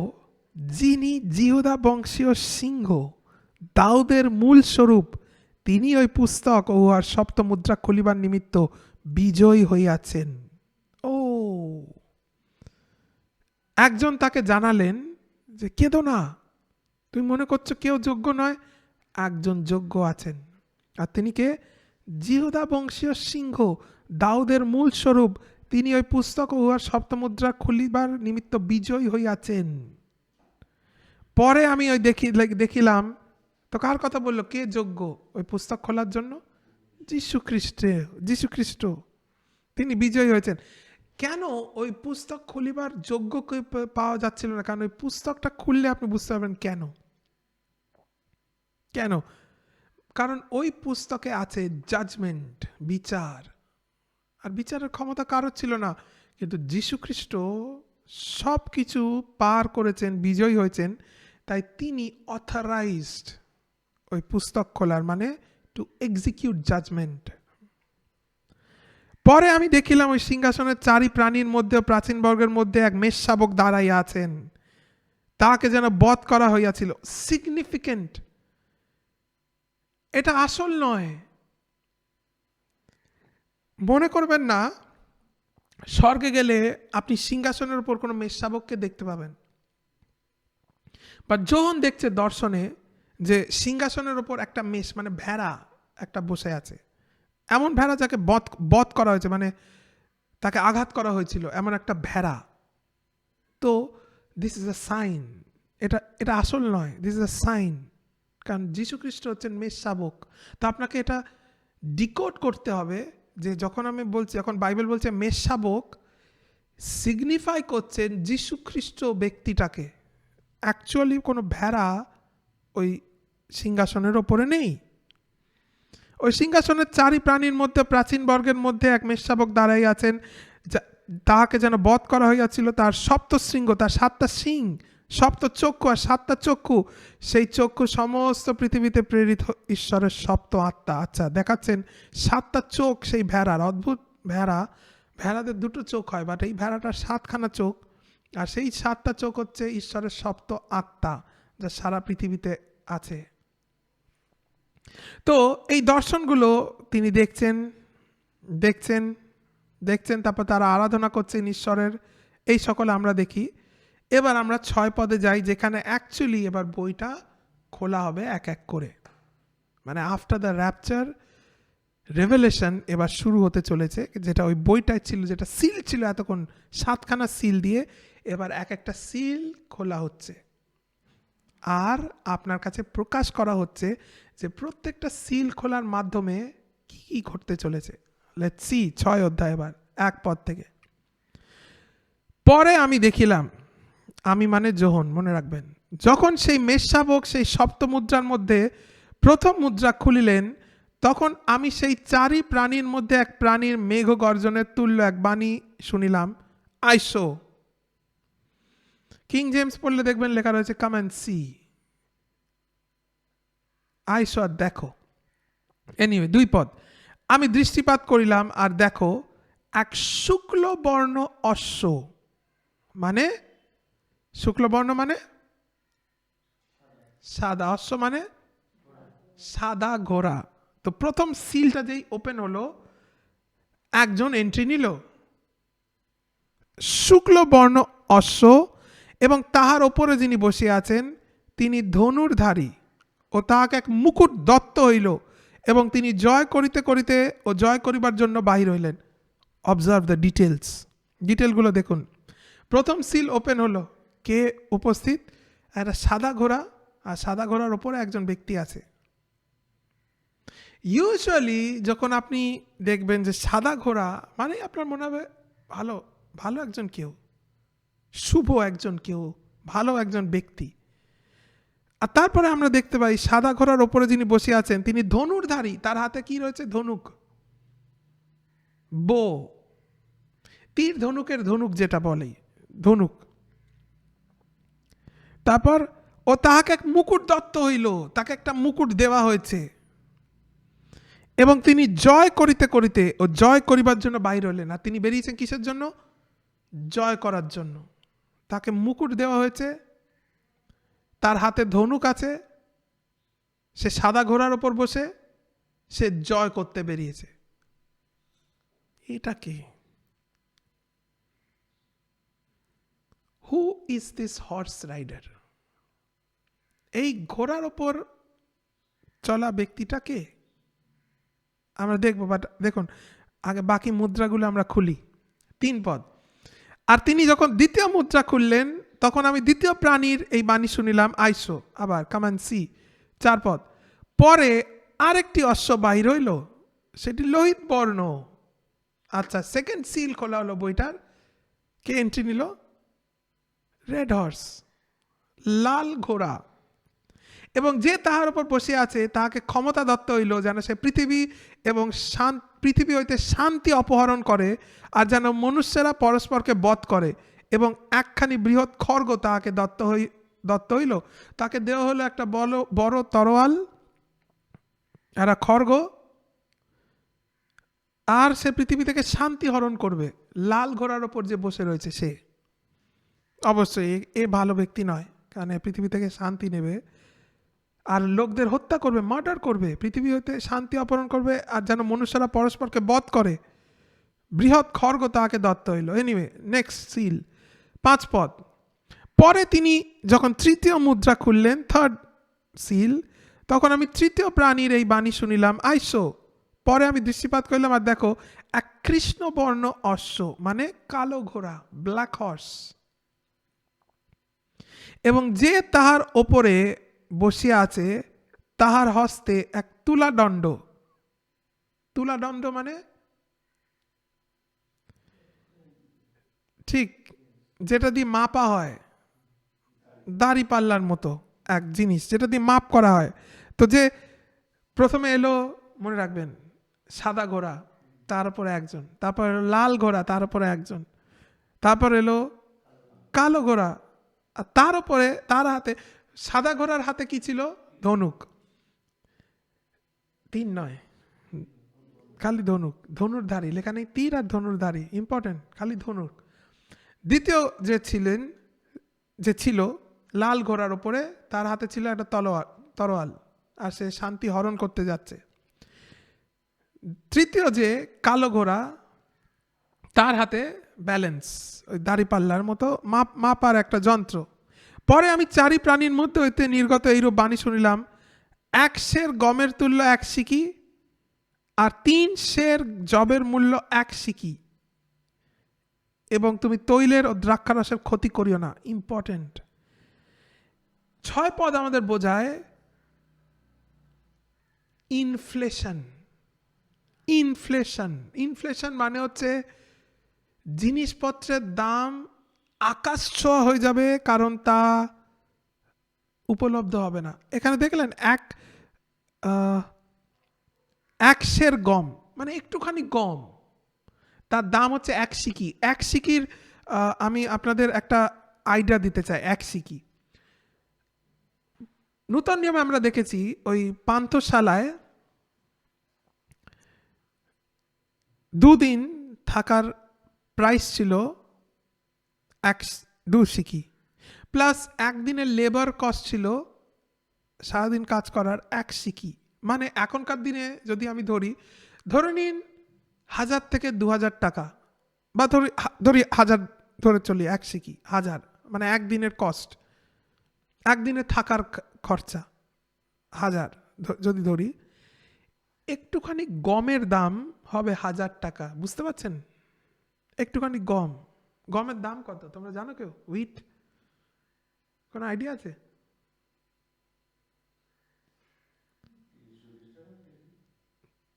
যিনি জিহুদা বংশীয় সিংহ, দাউদের মূল স্বরূপ, তিনি ওই পুস্তক ও আর সপ্ত মুদ্রা খুলিবার নিমিত্ত বিজয়ী হইয়াছেন। ও, একজন তাকে জানালেন যে কেঁদো না, তুমি মনে করছো কেউ যোগ্য নয়, একজন যোগ্য আছেন। আর তিনি কে? জিহুদা বংশীয় সিংহ, দাউদের মূল স্বরূপ, তিনি ওই পুস্তক ও উহার সপ্তমুদ্রা খুলিবার নিমিত্ত বিজয়ী হইয়াছেন। পরে আমি ওই দেখিলাম, তো কার কথা বললো? কে যোগ্য ওই পুস্তক খোলার জন্য? যীশু খ্রিস্ট, তিনি বিজয়ী হয়েছেন। কেন ওই পুস্তক খুলিবার যোগ্য পাওয়া যাচ্ছিল না? কারণ ওই পুস্তকটা খুললে আপনি বুঝতে পারবেন কেন। কেন? কারণ ওই পুস্তকে আছে জাজমেন্ট, বিচার, আর বিচারের ক্ষমতা কারো ছিল না। কিন্তু যীশু খ্রিস্ট সব কিছু পার করেছেন, বিজয়ী হয়েছেন, তাই তিনি অথরাইজড ওই পুস্তক খোলার, মানে টু এক্সিকিউট জাজমেন্ট। পরে আমি দেখিলাম ওই সিংহাসনের চারি প্রাণীর মধ্যে ও প্রাচীন বর্গের মধ্যে এক মেষশাবক দাঁড়াইয়া আছেন, তাকে যেন বধ করা হইয়াছিল। সিগনিফিকেন্ট, এটা আসল নয়। মনে করবেন না স্বর্গে গেলে আপনি সিংহাসনের উপর কোনো মেষশাবককে দেখতে পাবেন, বা যোহন দেখছে দর্শনে যে সিংহাসনের উপর একটা মেষ মানে ভেড়া একটা বসে আছে, এমন ভেড়া যাকে বধ করা হয়েছে, মানে তাকে আঘাত করা হয়েছিল, এমন একটা ভেড়া। তো দিস ইজ আ সাইন, এটা আসল নয়, দিস ইজ আ সাইন। কারণ যীশু খ্রিস্ট হচ্ছেন মেষশাবক। তো আপনাকে এটা ডিকোড করতে হবে যে যখন আমি বলছি, এখন বাইবেল বলছে মেষশাবক সিগনিফাই করছেন যীশু খ্রিস্ট ব্যক্তিটাকে। অ্যাকচুয়ালি কোনো ভেড়া ওই সিংহাসনের ওপরে নেই। ওই সিংহাসনের চারি প্রাণীর মধ্যে প্রাচীন বর্গের মধ্যে এক মেষশাবক দাঁড়াই আছেন, তাহাকে যেন বধ করা হইয়াছিল। তার সপ্ত শৃঙ্গ, তার 7টা শিং, সপ্ত চক্ষু আর 7টা চক্ষু, সেই চক্ষু সমস্ত পৃথিবীতে প্রেরিত ঈশ্বরের সপ্ত আত্মা। আচ্ছা, দেখাচ্ছেন 7টা চোখ সেই ভেড়ার, অদ্ভুত ভেড়া। ভেড়াদের 2টো চোখ হয়, বাট এই ভেড়াটার 7খানা চোখ, আর সেই 7টা চোখ হচ্ছে ঈশ্বরের সপ্ত আত্মা যা সারা পৃথিবীতে আছে। তো এই দর্শনগুলো তিনি দেখছেন, তারপর তারা আরাধনা করছেন ঈশ্বরের, এই সকলে আমরা দেখি। এবার আমরা 6 পদে যাই, যেখানে অ্যাকচুয়ালি এবার বইটা খোলা হবে এক এক করে, মানে আফটার দ্য র্যাপচার রেভেলেশন এবার শুরু হতে চলেছে, যেটা ওই বইটাই ছিল, যেটা সিল ছিল এতক্ষণ 7খানা সিল দিয়ে, এবার এক একটা সিল খোলা হচ্ছে আর আপনার কাছে প্রকাশ করা হচ্ছে যে প্রত্যেকটা সিল খোলার মাধ্যমে কি কি ঘটতে চলেছে। লেটস সি 6 অধ্যায়, এবার 1 পদ থেকে। পরে আমি দেখিলাম, আমি মানে যোহন, মনে রাখবেন, যখন সেই মেষশাবক সেই সপ্ত মুদ্রার মধ্যে প্রথম মুদ্রা খুলিলেন, তখন আমি সেই চারি প্রাণীর মধ্যে এক প্রাণীর মেঘ গর্জনের তুল্য এক বাণী শুনিলাম, আইসো। কিং জেমস পড়লে দেখবেন লেখা রয়েছে কাম অ্যান্ড সি, আইসো আর দেখো। এনিওয়ে 2 পদ, আমি দৃষ্টিপাত করিলাম আর দেখো এক শুক্লবর্ণ অশ্ব, মানে শুক্লবর্ণ মানে সাদা, অশ্ব মানে সাদা ঘোড়া। তো প্রথম সিলটা যেই ওপেন হলো, একজন এন্ট্রি নিল, শুক্লবর্ণ অশ্ব, এবং তাহার ওপরে যিনি বসে আছেন তিনি ধনুর্ধারী, ও তাহাকে এক মুকুট দত্ত হইল, এবং তিনি জয় করিতে করিতে ও জয় করিবার জন্য বাহির হইলেন। অবজার্ভ দ্য ডিটেলগুলো দেখুন। প্রথম সিল ওপেন হলো, কে উপস্থিত? একটা সাদা ঘোড়া, আর সাদা ঘোড়ার ওপরে একজন ব্যক্তি আছে। ইউজুয়ালি যখন আপনি দেখবেন যে সাদা ঘোড়া, মানে আপনার মনে হবে ভালো একজন কেউ, শুভ একজন কেউ, ভালো একজন ব্যক্তি। আর তারপরে আমরা দেখতে পাই সাদা ঘোড়ার ওপরে যিনি বসে আছেন তিনি ধনুর্ধারী, তার হাতে কি রয়েছে? ধনুক, বো, তীর ধনুকের ধনুক যেটা বলে, ধনুক। তারপর ও তাহাকে এক মুকুট দত্ত হইল, তাকে একটা মুকুট দেওয়া হয়েছে, এবং তিনি জয় করিতে করিতে ও জয় করিবার জন্য বাইর হলেন। আর তিনি বেরিয়েছেন কিসের জন্য? জয় করার জন্য। তাকে মুকুট দেওয়া হয়েছে, তার হাতে ধনুক আছে, সে সাদা ঘোড়ার ওপর বসে সে জয় করতে বেরিয়েছে। এটা কে? Who is this horse rider? এই ঘোড়ার ওপর চলা ব্যক্তিটা কে? আমরা দেখবো, বাট দেখুন আগে বাকি মুদ্রাগুলো আমরা খুলি। 3 পদ, আর তিনি যখন দ্বিতীয় মুদ্রা খুললেন, তখন আমি দ্বিতীয় প্রাণীর এই বাণী শুনিলাম, আইসো। আবার কাম অ্যান্ড সি 4 পদ, পরে আরেকটি অশ্ব বাহির হইল, সেটি লোহিত বর্ণ। আচ্ছা, সেকেন্ড সিল খোলা হলো বইটার, কে এন্ট্রি নিল? রেড হর্স, লাল ঘোড়া, এবং যে তাহার উপর বসে আছে তাহাকে ক্ষমতা দত্ত হইল যেন সে পৃথিবী এবং পৃথিবী হইতে শান্তি অপহরণ করে, আর যেন মনুষ্যরা পরস্পরকে বধ করে, এবং একখানি বৃহৎ খড়গ তাহাকে দত্ত হইল। তাকে দেওয়া হলো একটা বড় তরোয়াল, একটা খড়গ, আর সে পৃথিবী থেকে শান্তি হরণ করবে। লাল ঘোড়ার ওপর যে বসে রয়েছে সে অবশ্যই এ ভালো ব্যক্তি নয়, কারণ এ পৃথিবী থেকে শান্তি নেবে আর লোকদের হত্যা করবে, মার্ডার করবে, পৃথিবী হতে শান্তি অপহরণ করবে, আর যেন মনুষ্যরা পরস্পরকে বধ করে। বৃহৎ খড়গ তাহাকে দত্ত হইল। এনিওয়ে, নেক্সট সিল, 5 পদ। পরে তিনি যখন তৃতীয় মুদ্রা খুললেন, থার্ড সিল, তখন আমি তৃতীয় প্রাণীর এই বাণী শুনিলাম, আইসো। পরে আমি দৃষ্টিপাত করলাম, আর দেখো এক কৃষ্ণবর্ণ অশ্ব, মানে কালো ঘোড়া, ব্ল্যাক হর্স, এবং যে তাহার ওপরে বসিয়া আছে তাহার হস্তে এক তুলাদণ্ড। তুলাদণ্ড মানে ঠিক যেটা দিয়ে মাপা হয়, দাড়ি পাল্লার মতো এক জিনিস যেটা দিয়ে মাপ করা হয়। তো যে প্রথমে এলো, মনে রাখবেন, সাদা ঘোড়া, তার উপরে একজন, তারপর এলো লাল ঘোড়া, তার উপরে একজন, তারপর এলো কালো ঘোড়া, আর তার উপরে তার হাতে, সাদা ঘোড়ার হাতে কি ছিল? ধনুক। 3 নয়, খালি ধনুক, ধনুর্ধারী, লেখা নেই তীর আর ধনুর্ধারী, ইম্পর্টেন্ট, খালি ধনুক। দ্বিতীয় যে ছিল লাল ঘোড়ার উপরে, তার হাতে ছিল একটা তরোয়াল, আর সে শান্তি হরণ করতে যাচ্ছে। তৃতীয় যে কালো ঘোড়া, তার হাতে ব্যালেন্স, ওই দাড়িপাল্লার মতো মাপার একটা যন্ত্র। পরে আমি 4 প্রাণীর মধ্যে হইতে নির্গত এইরূপ বাণী শুনিলাম, 1 সের গমের তুল্য 1 সিকি, আর 3 সের জবের মূল্য 1 সিকি, এবং তুমি তৈলের ও দ্রাক্ষারসের ক্ষতি করিও না। ইম্পর্টেন্ট। 6 পদ আমাদের বোঝায় ইনফ্লেশন। ইনফ্লেশন, ইনফ্লেশন মানে হচ্ছে জিনিসপত্রের দাম আকাশ ছোঁয়া হয়ে যাবে, কারণ তা উপলব্ধ হবে না। এখানে দেখলেন এক সের গম, মানে একটুখানি গম, তার দাম হচ্ছে 1 সিকি। 1 সিকির আমি আপনাদের একটা আইডিয়া দিতে চাই। 1 সিকি, নূতন নিয়মে আমরা দেখেছি ওই পান্থশালায় 2 দিন থাকার প্রাইস ছিল 2 সিকি, প্লাস 1 দিনের লেবার কস্ট ছিল সারাদিন কাজ করার 1 সিকি। মানে এখনকার দিনে যদি আমি ধরে নিন 1000 থেকে 2000 টাকা, বা ধরি 1000 ধরে চলি, 1 সিকি 1000, মানে 1 দিনের কস্ট, 1 দিনে থাকার খরচা 1000 যদি ধরি, একটুখানি গমের দাম হবে 1000 টাকা। বুঝতে পারছেন? একটুখানি গমের দাম কত তোমরা জানো কেউ? হুইট, কোনো আইডিয়া আছে?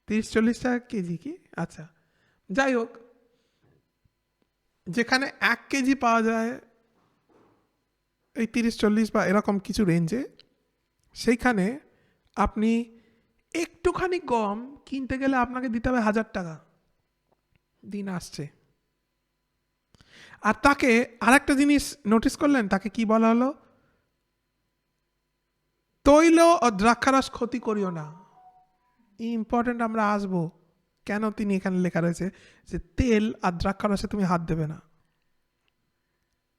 30-40 টাকা কেজি কি? আচ্ছা, যাই হোক, যেখানে 1 কেজি পাওয়া যায় এই 30-40 বা এরকম কিছু রেঞ্জে, সেইখানে আপনি একটুখানি গম কিনতে গেলে আপনাকে দিতে হবে 1000 টাকা। দিন আসছে। আর তাকে আরেকটা জিনিস নোটিস করলেন, তাকে কি বলা হলো? তৈল ও দ্রাক্ষারস ক্ষতি করিও না। ইম্পর্টেন্ট, আমরা আসবো কেন তিনি এখানে লেখা রয়েছে যে তেল আর দ্রাক্ষারসে তুমি হাত দেবে না।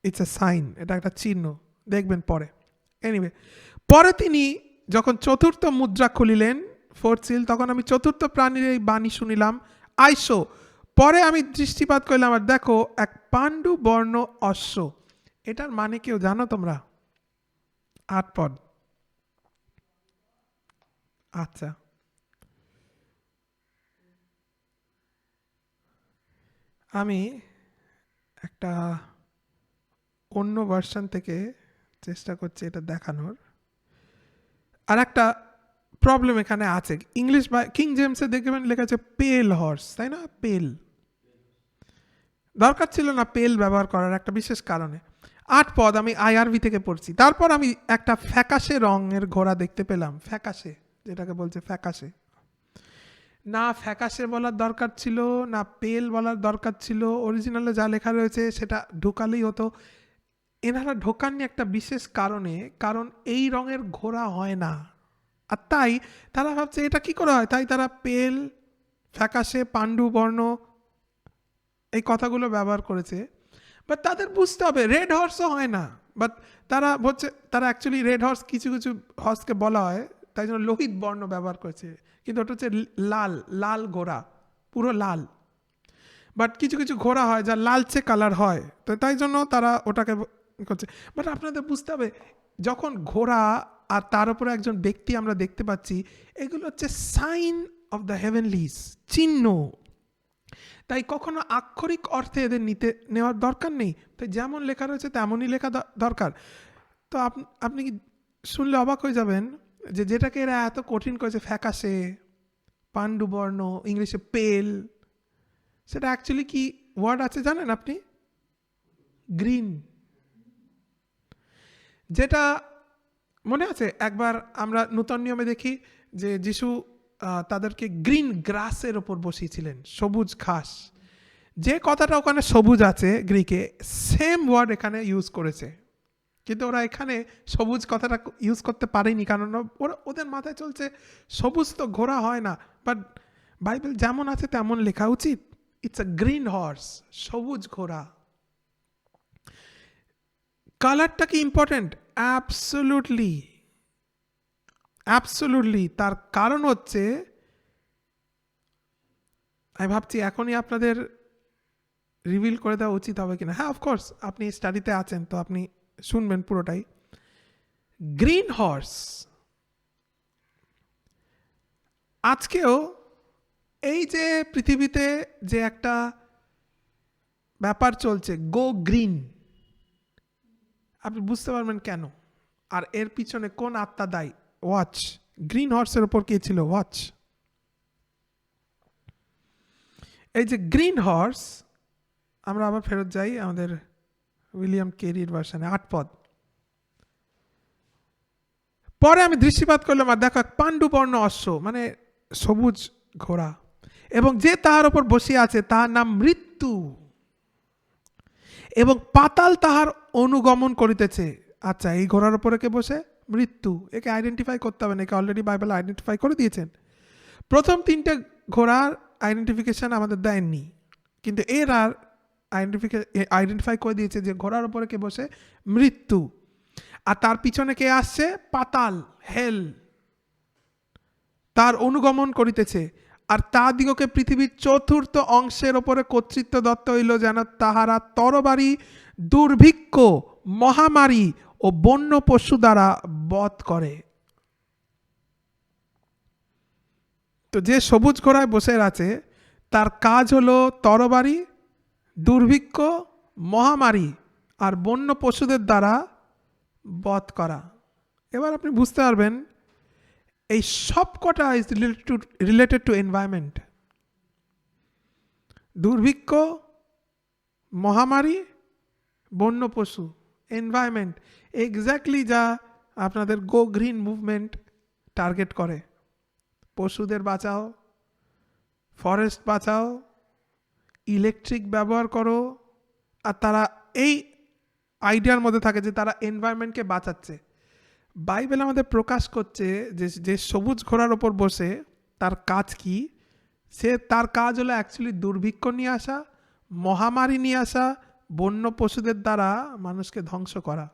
ইটস এ সাইন, এটা একটা চিহ্ন, দেখবেন পরে। এনিওয়ে, পরে তিনি যখন 4র্থ মুদ্রা খুলিলেন, 4th সিল, তখন আমি 4র্থ প্রাণীর এই বাণী শুনিলাম, আইসো। পরে আমি দৃষ্টিপাত করলাম, আর দেখো এক পাণ্ডু বর্ণ অশ্ব। এটার মানে কেউ জানো তোমরা? 8 পদ। আচ্ছা, আমি একটা অন্য ভার্সন থেকে চেষ্টা করছি এটা দেখানোর। আর একটা প্রবলেম এখানে আছে, ইংলিশ বা কিং জেমসে দেখবেন লেখা আছে পেল হর্স, তাই না? পেল দরকার ছিল না পেল ব্যবহার করার একটা বিশেষ কারণে। 8 পদ আমি আইআরভি থেকে পড়ছি। তারপর আমি একটা ফ্যাকাশে রঙের ঘোড়া দেখতে পেলাম। ফ্যাকাশে, যেটাকে বলছে ফ্যাকাশে, না ফ্যাকাশে বলার দরকার ছিল, না পেল বলার দরকার ছিল। অরিজিনালে যা লেখা রয়েছে সেটা ঢোকালেই হতো। এনারা ঢোকাননি একটা বিশেষ কারণে, কারণ এই রঙের ঘোড়া হয় না, আর তাই তারা ভাবছে এটা কি করে হয়, তাই তারা পেল ফ্যাকাশে, পাণ্ডু বর্ণ এই কথাগুলো ব্যবহার করেছে। বাট তাদের বুঝতে হবে রেড হর্সও হয় না, বাট তারা বলছে তারা অ্যাকচুয়ালি রেড হর্স কিছু কিছু হর্সকে বলা হয়, তাই জন্য লোহিত বর্ণ ব্যবহার করেছে, কিন্তু ওটা হচ্ছে লাল, লাল ঘোড়া, পুরো লাল। বাট কিছু কিছু ঘোড়া হয় যা লালচে কালার হয়, তো তাই জন্য তারা ওটাকে করছে। বাট আপনাদের বুঝতে হবে যখন ঘোড়া আর তার উপরে একজন ব্যক্তি আমরা দেখতে পাচ্ছি, এগুলো হচ্ছে সাইন অফ দ্য হেভেনলিস, চিহ্ন। তাই কখনো আক্ষরিক অর্থে এদের নেওয়ার দরকার নেই। তাই যেমন লেখা রয়েছে তেমনই লেখা দরকার। তো আপনি কি শুনলে অবাক হয়ে যাবেন যে যেটাকে এরা এত কঠিন করেছে, ফ্যাকাশে, পাণ্ডুবর্ণ, ইংলিশে পেল, সেটা অ্যাকচুয়ালি কি ওয়ার্ড আছে জানেন আপনি? গ্রিন। যেটা মনে আছে একবার আমরা নূতন নিয়মে দেখি যে যিশু তাদেরকে গ্রিন গ্রাসের ওপর বসিয়েছিলেন, সবুজ ঘাস। যে কথাটা ওখানে সবুজ আছে গ্রিকে, সেম ওয়ার্ড এখানে ইউজ করেছে, কিন্তু ওরা এখানে সবুজ কথাটা ইউজ করতে পারেনি, কারণ ওরা ওদের মাথায় চলছে সবুজ তো ঘোড়া হয় না। বাট বাইবেল যেমন আছে তেমন লেখা উচিত। ইটস আ গ্রিন হর্স, সবুজ ঘোড়া। কালারটা কি ইম্পর্টেন্ট? Absolutely, absolutely. তার কারণ হচ্ছে, আমি ভাবছি এখনই আপনাদের রিভিল করে দেওয়া উচিত হবে কিনা। হ্যাঁ, অফকোর্স আপনি স্টাডিতে আছেন তো আপনি শুনবেন পুরোটাই। গ্রিন হর্স আজকেও এই যে পৃথিবীতে যে একটা ব্যাপার চলছে, গো গ্রিন, আপনি বুঝতে পারবেন কেন, আর এর পিছনে কোন আত্মা দায়ী। ওয়াচ, গ্রিন হর্সের ওপর কে ছিল? ওয়াচ। এই যে গ্রিন হর্স, আমরা আবার ফেরত যাই আমাদের উইলিয়াম কেরির ভার্সনে, 8 পদ। পরে আমি দৃষ্টিপাত করলাম আর দেখো এক পাণ্ডুবর্ণ অশ্ব, মানে সবুজ ঘোড়া, এবং যে তাহার ওপর বসিয়া আছে তাহার নাম মৃত্যু, এবং পাতাল তাহার অনুগমন করিতেছে। আচ্ছা, এই ঘোড়ার ওপরে কে বসে? মৃত্যু। একে আইডেন্টিফাই করতে হবে না, একে অলরেডি বাইবেল আইডেন্টিফাই করে দিয়েছেন। প্রথম 3টে ঘোড়ার আইডেন্টিফিকেশন আমাদের দেননি, কিন্তু এর আর আইডেন্টিফাই করে দিয়েছে যে ঘোড়ার ওপরে কে বসে? মৃত্যু। আর তার পিছনে কে আসছে? পাতাল, হেল, তার অনুগমন করিতেছে। আর তাদিগকে পৃথিবীর 4th অংশের ওপরে কর্তৃত্ব দত্ত হইল, যেন তাহারা তরবারি, দুর্ভিক্ষ, মহামারী ও বন্য পশু দ্বারা বধ করে। তো যে সবুজ ঘোড়ায় বসে আছে তার কাজ হলো তরবারি, দুর্ভিক্ষ, মহামারী আর বন্য পশুদের দ্বারা বধ করা। এবার আপনি বুঝতে পারবেন এই সব কটা ইজ রিলেটেড টু এনভায়রনমেন্ট। দুর্ভিক্ষ, মহামারী, বন্য পশু, এনভায়রনমেন্ট, এক্স্যাক্টলি যা আপনাদের গো গ্রিন মুভমেন্ট টার্গেট করে। পশুদের বাঁচাও, ফরেস্ট বাঁচাও, ইলেকট্রিক ব্যবহার করো, আর তারা এই আইডিয়ার মধ্যে থাকে যে তারা এনভায়রনমেন্টকে বাঁচাচ্ছে। বাইবেল আমাদের প্রকাশ করছে যে সবুজ ঘোড়ার ওপর বসে তার কাজ কি? তার কাজ হলো অ্যাকচুয়ালি দুর্ভিক্ষ নিয়ে আসা, মহামারী নিয়ে আসা, বন্য পশুদের দ্বারা মানুষকে ধ্বংস করা।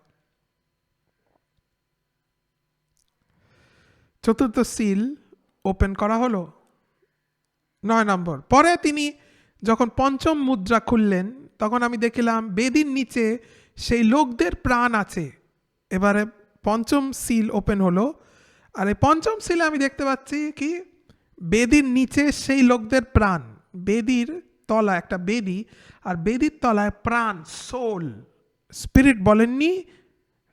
4th সিল ওপেন করা হলো, 9 নম্বর। পরে তিনি যখন 5ম মুদ্রা খুললেন, তখন আমি দেখলাম বেদির নিচে সেই লোকদের প্রাণ আছে। এবারে 5ম সিল ওপেন হলো, আর এই 5ম সিলে আমি দেখতে পাচ্ছি কি? বেদির নিচে সেই লোকদের প্রাণ। বেদির তলা একটা বেদি, আর বেদির তলায় প্রাণ, সোল, স্পিরিট বলেননি,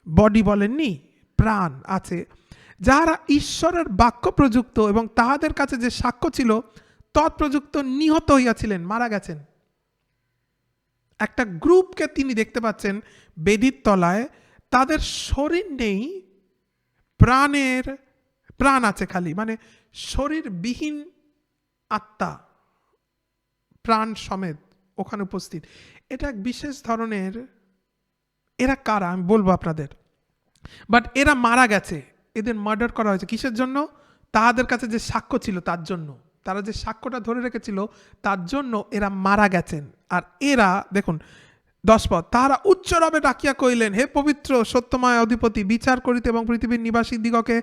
বডি বলেননি, প্রাণ আছে, যাহারা ঈশ্বরের বাক্য প্রযুক্ত এবং তাহাদের কাছে যে সাক্ষ্য ছিল তৎপ্রযুক্ত নিহত হইয়াছিলেন, মারা গেছেন। একটা গ্রুপকে তিনি দেখতে পাচ্ছেন বেদির তলায়, তাদের শরীর নেই, প্রাণ আছে খালি, মানে শরীরবিহীন আত্মা, প্রাণ সমেত ওখানে উপস্থিত। এটা এক বিশেষ ধরনের, এরা কারা আমি বলবো আপনাদের, বাট এরা মারা গেছে, এদের মার্ডার করা হয়েছে। কিসের জন্য? তাদের কাছে যে সাক্ষ্য ছিল তার জন্য। তারা যে সাক্ষ্যটা ধরে রেখেছিল তার জন্য এরা মারা গেছেন। আর এরা দেখুন 10 পদ, তাহারা উচ্চরবে ডাকিয়া কইলেন, হে পবিত্র সত্যময় অধিপতি, বিচার করিতে এবং পৃথিবীর নিবাসী দিগকে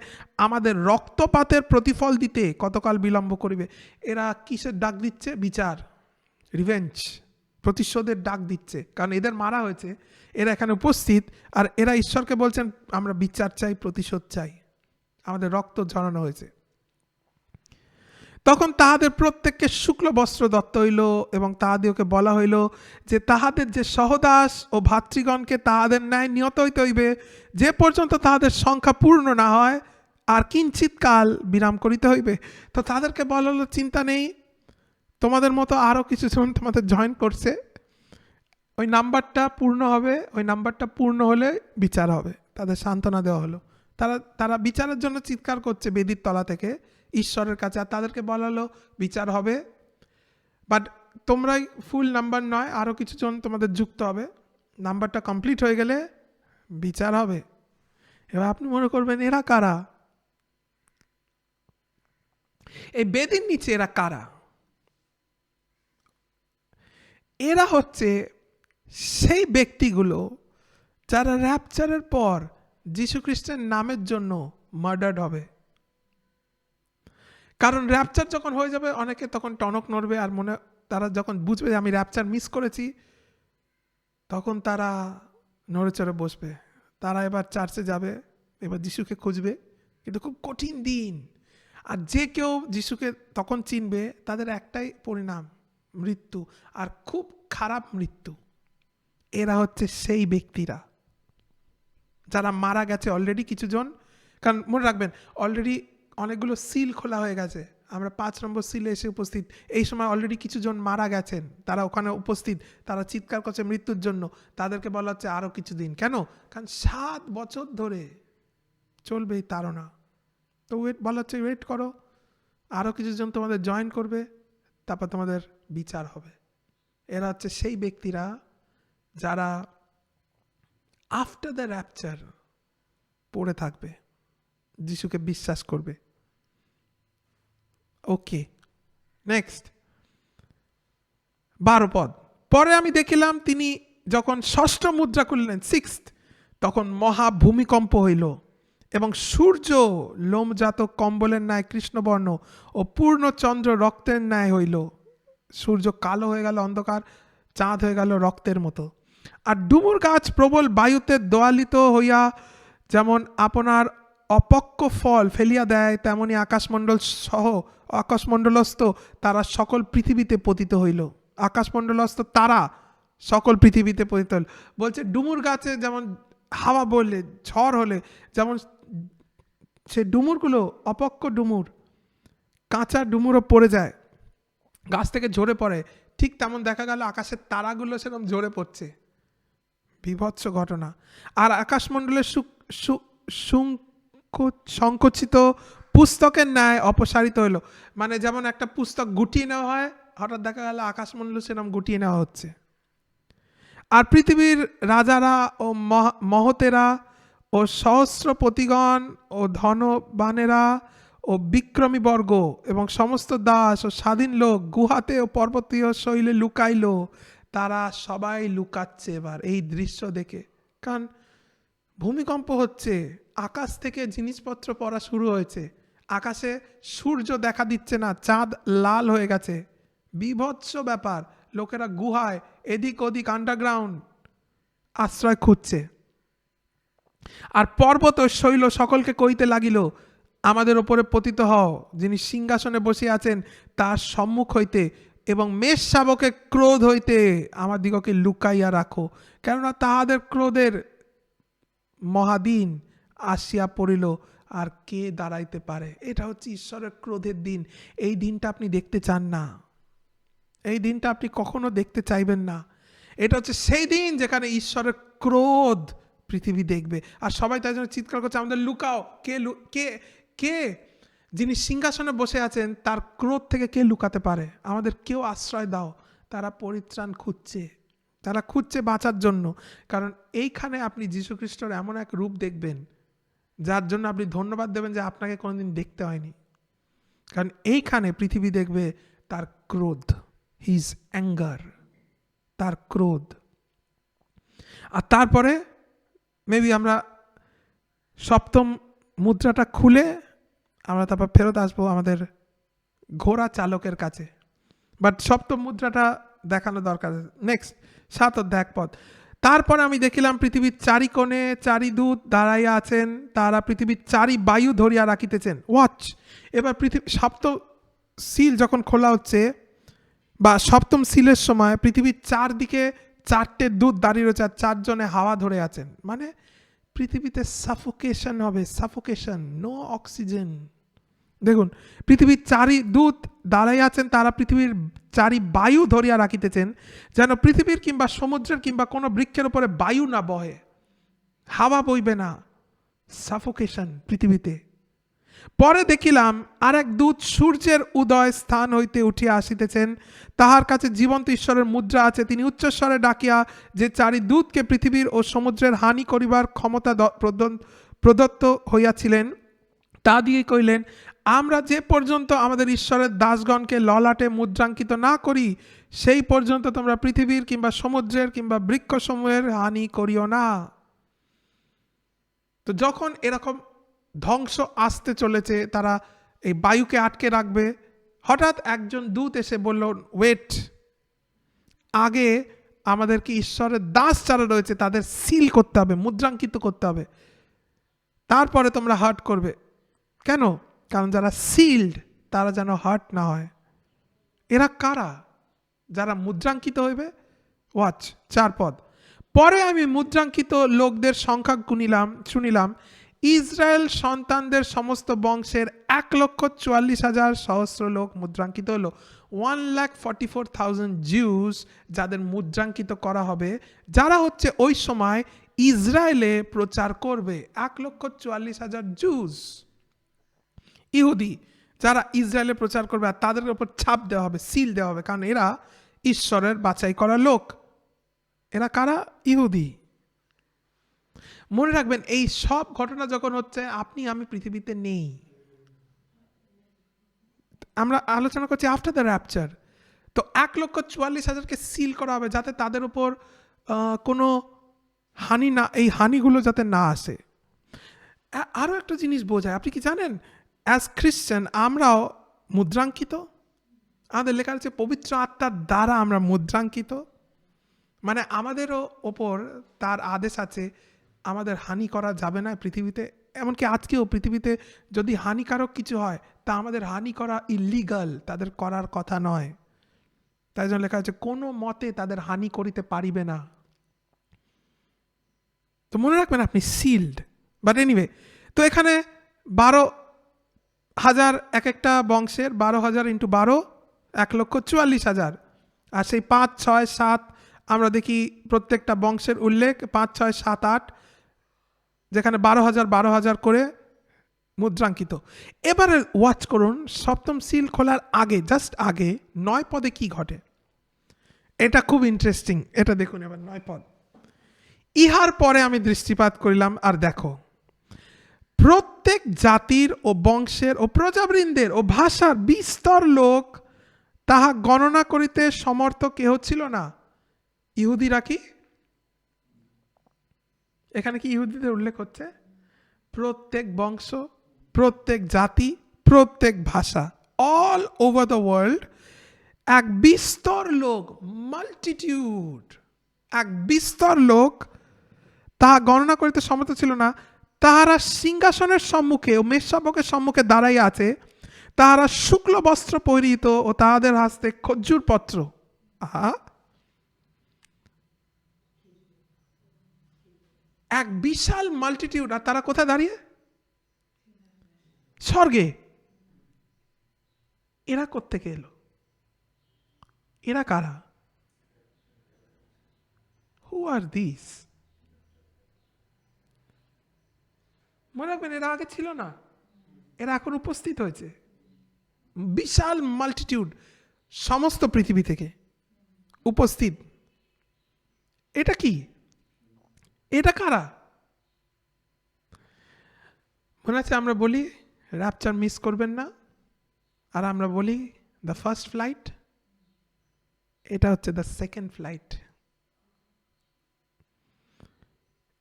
আমাদের রক্তপাতের প্রতিফল দিতে কতকাল বিলম্ব করিবে। এরা কিসের ডাক দিচ্ছে? বিচার, রিভেঞ্জ, প্রতিশোধের ডাক দিচ্ছে, কারণ এদের মারা হয়েছে, এরা এখানে উপস্থিত, আর এরা ঈশ্বরকে বলছেন আমরা বিচার চাই, প্রতিশোধ চাই, আমাদের রক্ত ঝরানো হয়েছে। তখন তাহাদের প্রত্যেককে শুক্ল বস্ত্র দত্ত হইল এবং তাহাদিওকে বলা হইল যে তাহাদের যে সহদাস ও ভাতৃগণকে তাহাদের ন্যায় নিহত হইতে হইবে, যে পর্যন্ত তাহাদের সংখ্যা পূর্ণ না হয়, আর কিঞ্চিৎ কাল বিরাম করিতে হইবে। তো তাদেরকে বলা হলো চিন্তা নেই, তোমাদের মতো আরও কিছুজন তোমাদের জয়েন করছে, ওই নাম্বারটা পূর্ণ হবে, ওই নাম্বারটা পূর্ণ হলে বিচার হবে। তাদের সান্ত্বনা দেওয়া হলো। তারা বিচারের জন্য চিৎকার করছে বেদির তলা থেকে ঈশ্বরের কাছে, আর তাদেরকে বলা হলো বিচার হবে, বাট তোমরাই ফুল নাম্বার নয়, আরও কিছুজন তোমাদের যুক্ত হবে, নাম্বারটা কমপ্লিট হয়ে গেলে বিচার হবে। এবার আপনি মনে করবেন এরা কারা, এই বেদির নিচে এরা কারা? এরা হচ্ছে সেই ব্যক্তিগুলো যারা র্যাপচারের পর যীশু খ্রিস্টের নামের জন্য মার্ডার্ড হবে। কারণ র্যাপচার যখন হয়ে যাবে অনেকে তখন টনক নড়বে, আর তারা যখন বুঝবে যে আমি র্যাপচার মিস করেছি, তখন তারা নড়ে চড়ে বসবে, তারা এবার চার্চে যাবে, এবার যিশুকে খুঁজবে, কিন্তু খুব কঠিন দিন। আর যে কেউ যিশুকে তখন চিনবে তাদের একটাই পরিণাম, মৃত্যু, আর খুব খারাপ মৃত্যু। এরা হচ্ছে সেই ব্যক্তিরা যারা মারা গেছে অলরেডি কিছুজন, কারণ মনে রাখবেন অলরেডি অনেকগুলো সিল খোলা হয়ে গেছে, আমরা 5 নম্বর সিলে এসে উপস্থিত, এই সময় অলরেডি কিছুজন মারা গেছেন, তারা ওখানে উপস্থিত, তারা চিৎকার করছে মৃত্যুর জন্য, তাদেরকে বলা হচ্ছে আরও কিছুদিন। কেন? কারণ 7 বছর ধরে চলবে এই তাড়না, তো বলা হচ্ছে ওয়েট করো, আরও কিছুজন তোমাদের জয়েন করবে, তারপর তোমাদের বিচার হবে। এরা হচ্ছে সেই ব্যক্তিরা যারা আফটার দ্য র্যাপচার পড়ে থাকবে, যিশুকে বিশ্বাস করবে। ওকে, নেক্সট 12 পদ, পরে আমি দেখিলাম তিনি যখন 6ষ্ঠ মুদ্রা খুললেন, 6th, তখন মহা ভূমিকম্প হইল এবং সূর্য লোমজাত কম্বলের ন্যায় কৃষ্ণবর্ণ ও পূর্ণ চন্দ্র রক্তের ন্যায় হইল। সূর্য কালো হয়ে গেল অন্ধকার, চাঁদ হয়ে গেল রক্তের মতো। আর ডুমুর গাছ প্রবল বায়ুতে দোয়ালিত হইয়া যেমন আপনার অপক্ষ ফল ফেলিয়া দেয়, তেমনি আকাশমণ্ডলস্থ তারা সকল পৃথিবীতে পতিত হইল। আকাশমণ্ডলস্থ তারা সকল পৃথিবীতে পতিত হইল। বলছে ডুমুর গাছে যেমন হাওয়া বললে, ঝড় হলে যেমন সে ডুমুরগুলো, অপক্ষ ডুমুর, কাঁচা ডুমুরও পড়ে যায়, গাছ থেকে ঝরে পড়ে, ঠিক তেমন দেখা গেল আকাশের তারাগুলো সেরকম ঝরে পড়ছে। বিভৎস ঘটনা। আর আকাশমণ্ডলের সংকুচিত পুস্তকের ন্যায় অপসারিত হইল, মানে যেমন একটা পুস্তক গুটিয়ে নেওয়া হয়, হঠাৎ দেখা গেল আকাশমণ্ডল সেরকম গুটিয়ে নেওয়া হচ্ছে। আর পৃথিবীর রাজারা ও মহতেরা ও সহস্রপতিগণ ও ধনবানেরা ও বিক্রমী বর্গ এবং সমস্ত দাস ও স্বাধীন লোক গুহাতে ও পর্বতীয় শৈলে লুকাইল। তারা সবাই লুকাচ্ছে এবার এই দৃশ্য দেখে, কারণ ভূমিকম্প হচ্ছে, আকাশ থেকে জিনিসপত্র পড়া শুরু হয়েছে, আকাশে সূর্য দেখা দিচ্ছে না, চাঁদ লাল হয়ে গেছে, বিভৎস ব্যাপার। লোকেরা গুহায় এদিক ওদিক আন্ডারগ্রাউন্ড আশ্রয় খুঁজছে। আর পর্বত শৈল সকলকে কইতে লাগিল, আমাদের ওপরে পতিত হও, যিনি সিংহাসনে বসে আছেন তার সম্মুখ হইতে, এবং মেষ শাবকের ক্রোধ হইতে আমাদিগকে লুকাইয়া রাখো, কেননা তাহাদের ক্রোধের মহাদিন আসিয়া পড়িল, আর কে দাঁড়াইতে পারে। এটা হচ্ছে ঈশ্বরের ক্রোধের দিন। এই দিনটা আপনি দেখতে চান না, এই দিনটা আপনি কখনো দেখতে চাইবেন না। এটা হচ্ছে সেই দিন যেখানে ঈশ্বরের ক্রোধ পৃথিবী দেখবে, আর সবাই তাই জন্য চিৎকার করছে আমাদের লুকাও। কে যিনি সিংহাসনে বসে আছেন তার ক্রোধ থেকে কে লুকাতে পারে? আমাদের কেউ আশ্রয় দাও। তারা পরিত্রাণ খুঁজছে, তারা খুঁজছে বাঁচার জন্য। কারণ এইখানে আপনি যীশু খ্রিস্টের এমন এক রূপ দেখবেন যার জন্য আপনি ধন্যবাদ দেবেন যে আপনাকে কোনোদিন দেখতে হয়নি। কারণ এইখানে পৃথিবী দেখবে তার ক্রোধ, হিজ অ্যাঙ্গার, তার ক্রোধ। আর তারপরে মেবি আমরা সপ্তম মুদ্রাটা খুলে আমরা তারপর ফেরত আসবো আমাদের ঘোড়া চালকের কাছে, বাট সপ্তম মুদ্রাটা দেখানো দরকার। নেক্সট 7 অধ্যায় 1 পদ। তারপরে আমি দেখিলাম পৃথিবীর চারি কোণে চারি দূত দাঁড়াইয়া আছেন, তারা পৃথিবীর চারি বায়ু ধরিয়া রাখিতেছেন। ওয়াচ, এবার পৃথিবী সপ্তম সিল যখন খোলা হচ্ছে বা সপ্তম সিলের সময় পৃথিবীর চারদিকে 4টে দূত দাঁড়িয়ে রয়েছে আর 4 জনে হাওয়া ধরে আছেন। মানে পৃথিবীতে সাফোকেশন হবে, সাফোকেশন, নো অক্সিজেন। দেখুন, পৃথিবীর চারি দূত দাঁড়াই আছেন, তারা পৃথিবীর চারি বায়ু ধরিয়া রাখিতেছেন, যেন পৃথিবীর কিংবা সমুদ্রের কিংবা কোনো বৃক্ষের উপরে বায়ু না বহে, হাওয়া বইবে না, সাফোকেশন পৃথিবীতে। পরে দেখিলাম আর এক দূত সূর্যের উদয় স্থান হইতে উঠিয়া আসিতেছেন, তাহার কাছে জীবন্ত ঈশ্বরের মুদ্রা আছে। তিনি উচ্চস্বরে ডাকিয়া যে চারি দূতকে পৃথিবীর ও সমুদ্রের হানি করিবার ক্ষমতা প্রদত্ত হইয়াছিলেন তা দিয়ে কইলেন, আমরা যে পর্যন্ত আমাদের ঈশ্বরের দাসগণকে ললাটে মুদ্রাঙ্কিত না করি সেই পর্যন্ত তোমরা পৃথিবীর কিংবা সমুদ্রের কিংবা বৃক্ষসমূহের হানি করিও না। তো যখন এরকম ধ্বংস আসতে চলেছে, তারা এই বায়ুকে আটকে রাখবে, হঠাৎ একজন দূত এসে বলল, ওয়েট, আগে আমাদেরকে ঈশ্বরের দাস যারা রয়েছে তাদের সিল করতে হবে, মুদ্রাঙ্কিত করতে হবে, তারপরে তোমরা হার্ট করবে। কেন? কারণ যারা সিল্ড তারা যেন হার্ট না হয়। এরা কারা? যারা মুদ্রাঙ্কিত হইবে। ওয়াচ 4 পদ। পরে আমি মুদ্রাঙ্কিত লোকদের সংখ্যা শুনিলাম, ইসরায়েল সন্তানদের সমস্ত বংশের 1,44,000 সহস্র লোক মুদ্রাঙ্কিত হলো। 1,44,000 জিউস যাদের মুদ্রাঙ্কিত করা হবে, যারা হচ্ছে ওই সময় ইসরায়েলে প্রচার করবে। 1,44,000 জুস, ইহুদি যারা ইসরায়েলে প্রচার করবে, আর তাদের উপর ছাপ দেওয়া হবে, সিল দেওয়া হবে, কারণ এরা ঈশ্বরের বাছাই করা লোক। এরা কারা? ইহুদি। মনে রাখবেন, এই সব ঘটনা যখন হচ্ছে, আপনি আমি পৃথিবীতে নেই। আমরা আলোচনা করছি আফটার দ্য র্যাপচার। তো 1,44,000কে সিল করা হবে যাতে তাদের উপর কোনো হানি না, এই হানিগুলো যাতে না আসে। আরও একটা জিনিস বোঝায়, আপনি কি জানেন, অ্যাজ খ্রিশ্চান আমরাও মুদ্রাঙ্কিত। আমাদের লেখা আছে পবিত্র আত্মার দ্বারা আমরা মুদ্রাঙ্কিত। মানে আমাদেরও ওপর তার আদেশ আছে, আমাদের হানি করা যাবে না পৃথিবীতে। এমনকি আজকেও পৃথিবীতে যদি হানিকারক কিছু হয় তা আমাদের হানি করা ইলিগাল, তাদের করার কথা নয়। তাই জন্য লেখা আছে কোনো মতে তাদের হানি করিতে পারিবে না। তো মনে রাখবেন আপনি সিল্ড। বাট এনিওয়ে, তো এখানে 12,000 এক একটা বংশের, 12,000 × 12 1,44,000। আর সেই 5, 6, 7 আমরা দেখি প্রত্যেকটা বংশের উল্লেখ 5, 6, 7, 8, যেখানে 12,000 করে মুদ্রাঙ্কিত। এবারে ওয়াচ করুন, সপ্তম সিল খোলার আগে, জাস্ট আগে 9 পদে কি ঘটে, এটা খুব ইন্টারেস্টিং। এটা দেখুন এবার 9 পদ। ইহার পরে আমি দৃষ্টিপাত করিলাম, আর দেখো, প্রত্যেক জাতির ও বংশের ও প্রজাবৃন্দের ও ভাষার বিস্তর লোক, তাহা গণনা করিতে সমর্থ কেহ ছিল না। ইহুদিরা কি? এখানে কি ইহুদিদের উল্লেখ হচ্ছে? প্রত্যেক বংশ, প্রত্যেক জাতি, প্রত্যেক ভাষা, অল ওভার দ্য ওয়ার্ল্ড, এক বিস্তর লোক, মাল্টিটিউড, এক বিস্তর লোক তাহা গণনা করিতে সমর্থ ছিল না। তাহারা সিংহাসনের সম্মুখে ও মেষশাবকের সম্মুখে দাঁড়াইয়া আছে, তাহারা শুক্ল বস্ত্র পরিহিত ও তাহাদের হাতে খজ্জুর পত্র। আহা, এক বিশাল মাল্টিটিউড, আর তারা কোথায় দাঁড়িয়ে? স্বর্গে। এরা কোত্থেকে এলো? এরা কারা? হু আর দিস? মনে রাখবেন, এরা আগে ছিল না, এরা এখন উপস্থিত হয়েছে। বিশাল মাল্টিটিউড, সমস্ত পৃথিবী থেকে উপস্থিত। এটা কি? এটা কারা? মনে আছে আমরা বলি র্যাপচার মিস করবেন না, আর আমরা বলি দ্য ফার্স্ট ফ্লাইট, এটা হচ্ছে দ্য সেকেন্ড ফ্লাইট।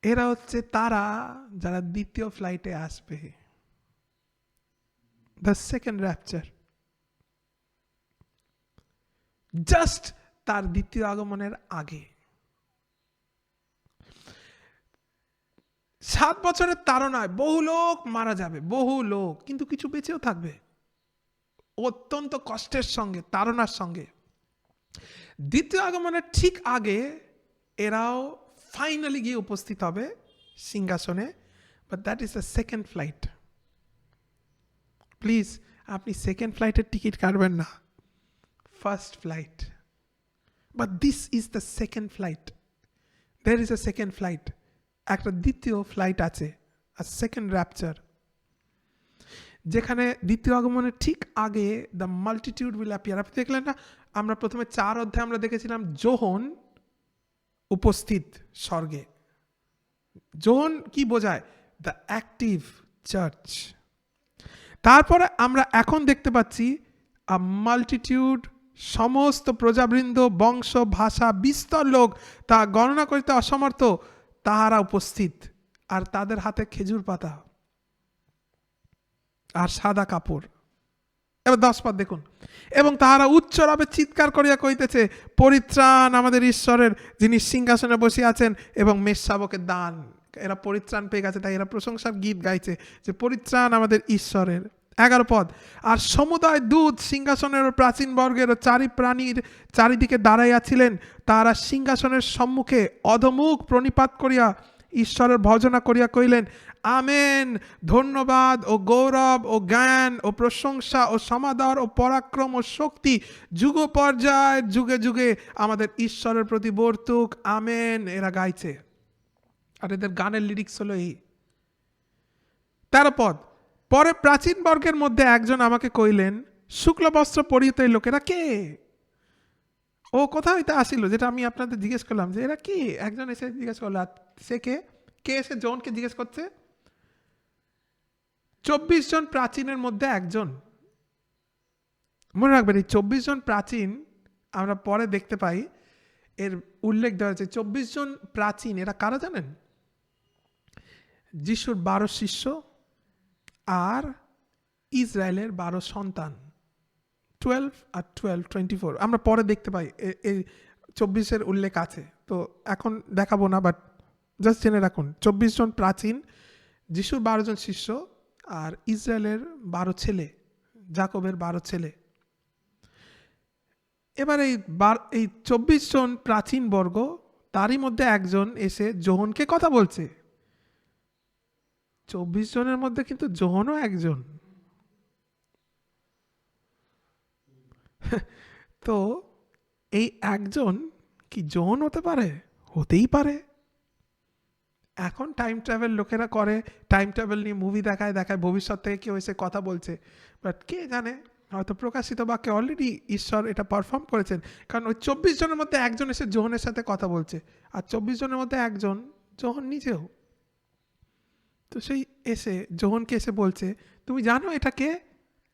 এরা হচ্ছে তারা যারা দ্বিতীয় ফ্লাইটে আসবে, দ্য সেকেন্ড র্যাপচার। জাস্ট তার দ্বিতীয় আগমনের আগে। 7 বছরের তাড়নায় বহু লোক মারা যাবে, বহু লোক, কিন্তু কিছু বেঁচেও থাকবে অত্যন্ত কষ্টের সঙ্গে, তাড়নার সঙ্গে। দ্বিতীয় আগমনের ঠিক আগে এরাও ফাইনালি গিয়ে উপস্থিত হবে সিংহাসনে, but that is the second flight. Please আপনি সেকেন্ড ফ্লাইটের টিকিট কাটবেন না, first flight. But this is the second flight. There is a second flight, একটা দ্বিতীয় ফ্লাইট আছে, আর সেকেন্ড র্যাপচার, যেখানে দ্বিতীয় আগমনের ঠিক আগে দ্য মাল্টিটিউড উইল অ্যাপিয়ার। আপনি দেখলেন না, আমরা প্রথমে 4 অধ্যায় আমরা দেখেছিলাম যোহন উপস্থিত স্বর্গে। যোহন কি বোঝায়? The active church. তারপরে আমরা এখন দেখতে পাচ্ছি আ মাল্টিটিউড, সমস্ত প্রজাবৃন্দ, বংশ, ভাষা, বিস্তর লোক, তা গণনা করিতে অসমর্থ, তাহারা উপস্থিত, আর তাদের হাতে খেজুর পাতা আর সাদা কাপড়। এবার 10 পদ দেখুন। এবং তাহারা উচ্চ রবে চিৎকার করিয়া কইতেছে, পরিত্রাণ আমাদের ঈশ্বরের, যিনি সিংহাসনে বসে আছেন, এবং মেষশাবকের দান। এরা পরিত্রাণ পেয়ে গেছে, তাই এরা প্রশংসার গীত গাইছে যে পরিত্রাণ আমাদের ঈশ্বরের। 11 পদ। আর সমুদয় দূত সিংহাসনের ও প্রাচীন বর্গের ও চারি প্রাণীর চারিদিকে দাঁড়াইয়াছিলেন। তারা সিংহাসনের সম্মুখে অধমুখ প্রণিপাত করিয়া ঈশ্বরের ভজনা করিয়া কইলেন, আমেন। ধন্যবাদ ও গৌরব ও জ্ঞান ও প্রশংসা ও সমাদর ও পরাক্রম ও শক্তি যুগ পর্যায় যুগে যুগে আমাদের ঈশ্বরের প্রতি বর্তুক, আমেন। এরা গাইছে, আর এদের গানের লিরিক্স হলো এই। 13 পদ। পরে প্রাচীন বর্গের মধ্যে একজন আমাকে কইলেন, শুক্ল বস্ত্র পরিহিত এই লোকেরা কে? ও কোথা হইতে আসিল, যেটা আমি আপনাদের জিজ্ঞেস করলাম যে এরা কি। একজন এসে জিজ্ঞেস করল, সে কে? কে এসে জনকে জিজ্ঞেস করছে? 24 জন প্রাচীনের মধ্যে একজন। মনে রাখবেন, এই 24 জন প্রাচীন আমরা পরে দেখতে পাই, এর উল্লেখ দেওয়া হয়েছে। 24 জন প্রাচীন এরা কারা জানেন? যিশুর 12 শিষ্য আর ইসরায়েলের 12 সন্তান। 12 আর 12, 24 আমরা পরে দেখতে পাই, এই 24-এর উল্লেখ আছে, তো এখন দেখাবো না, বাট জাস্ট জেনে রাখুন 24 জন প্রাচীন, যিশুর 12 জন শিষ্য, আর ইসরায়েলের 12 ছেলে, জাকবের 12 ছেলে। এবার এই 24 জন প্রাচীন বর্গ, তারই মধ্যে একজন এসে যোহনকে কথা বলছে। 24 জনের মধ্যে কিন্তু যোহনও একজন। তো এই একজন কি যোহন হতে পারে? হতেই পারে। এখন টাইম ট্রাভেল লোকেরা করে, টাইম ট্রাভেল নিয়ে মুভি দেখায়, ভবিষ্যৎ থেকে কেউ এসে কথা বলছে, বাট কে জানে, হয়তো প্রকাশিত বাক্যে অলরেডি ঈশ্বর এটা পারফর্ম করেছেন। কারণ ওই 24 জনের মধ্যে একজন এসে যোহনের সাথে কথা বলছে, আর 24 জনের মধ্যে একজন যোহন নিজেও। তো সেই এসে যোহনকে এসে বলছে, তুমি জানো এটা কে?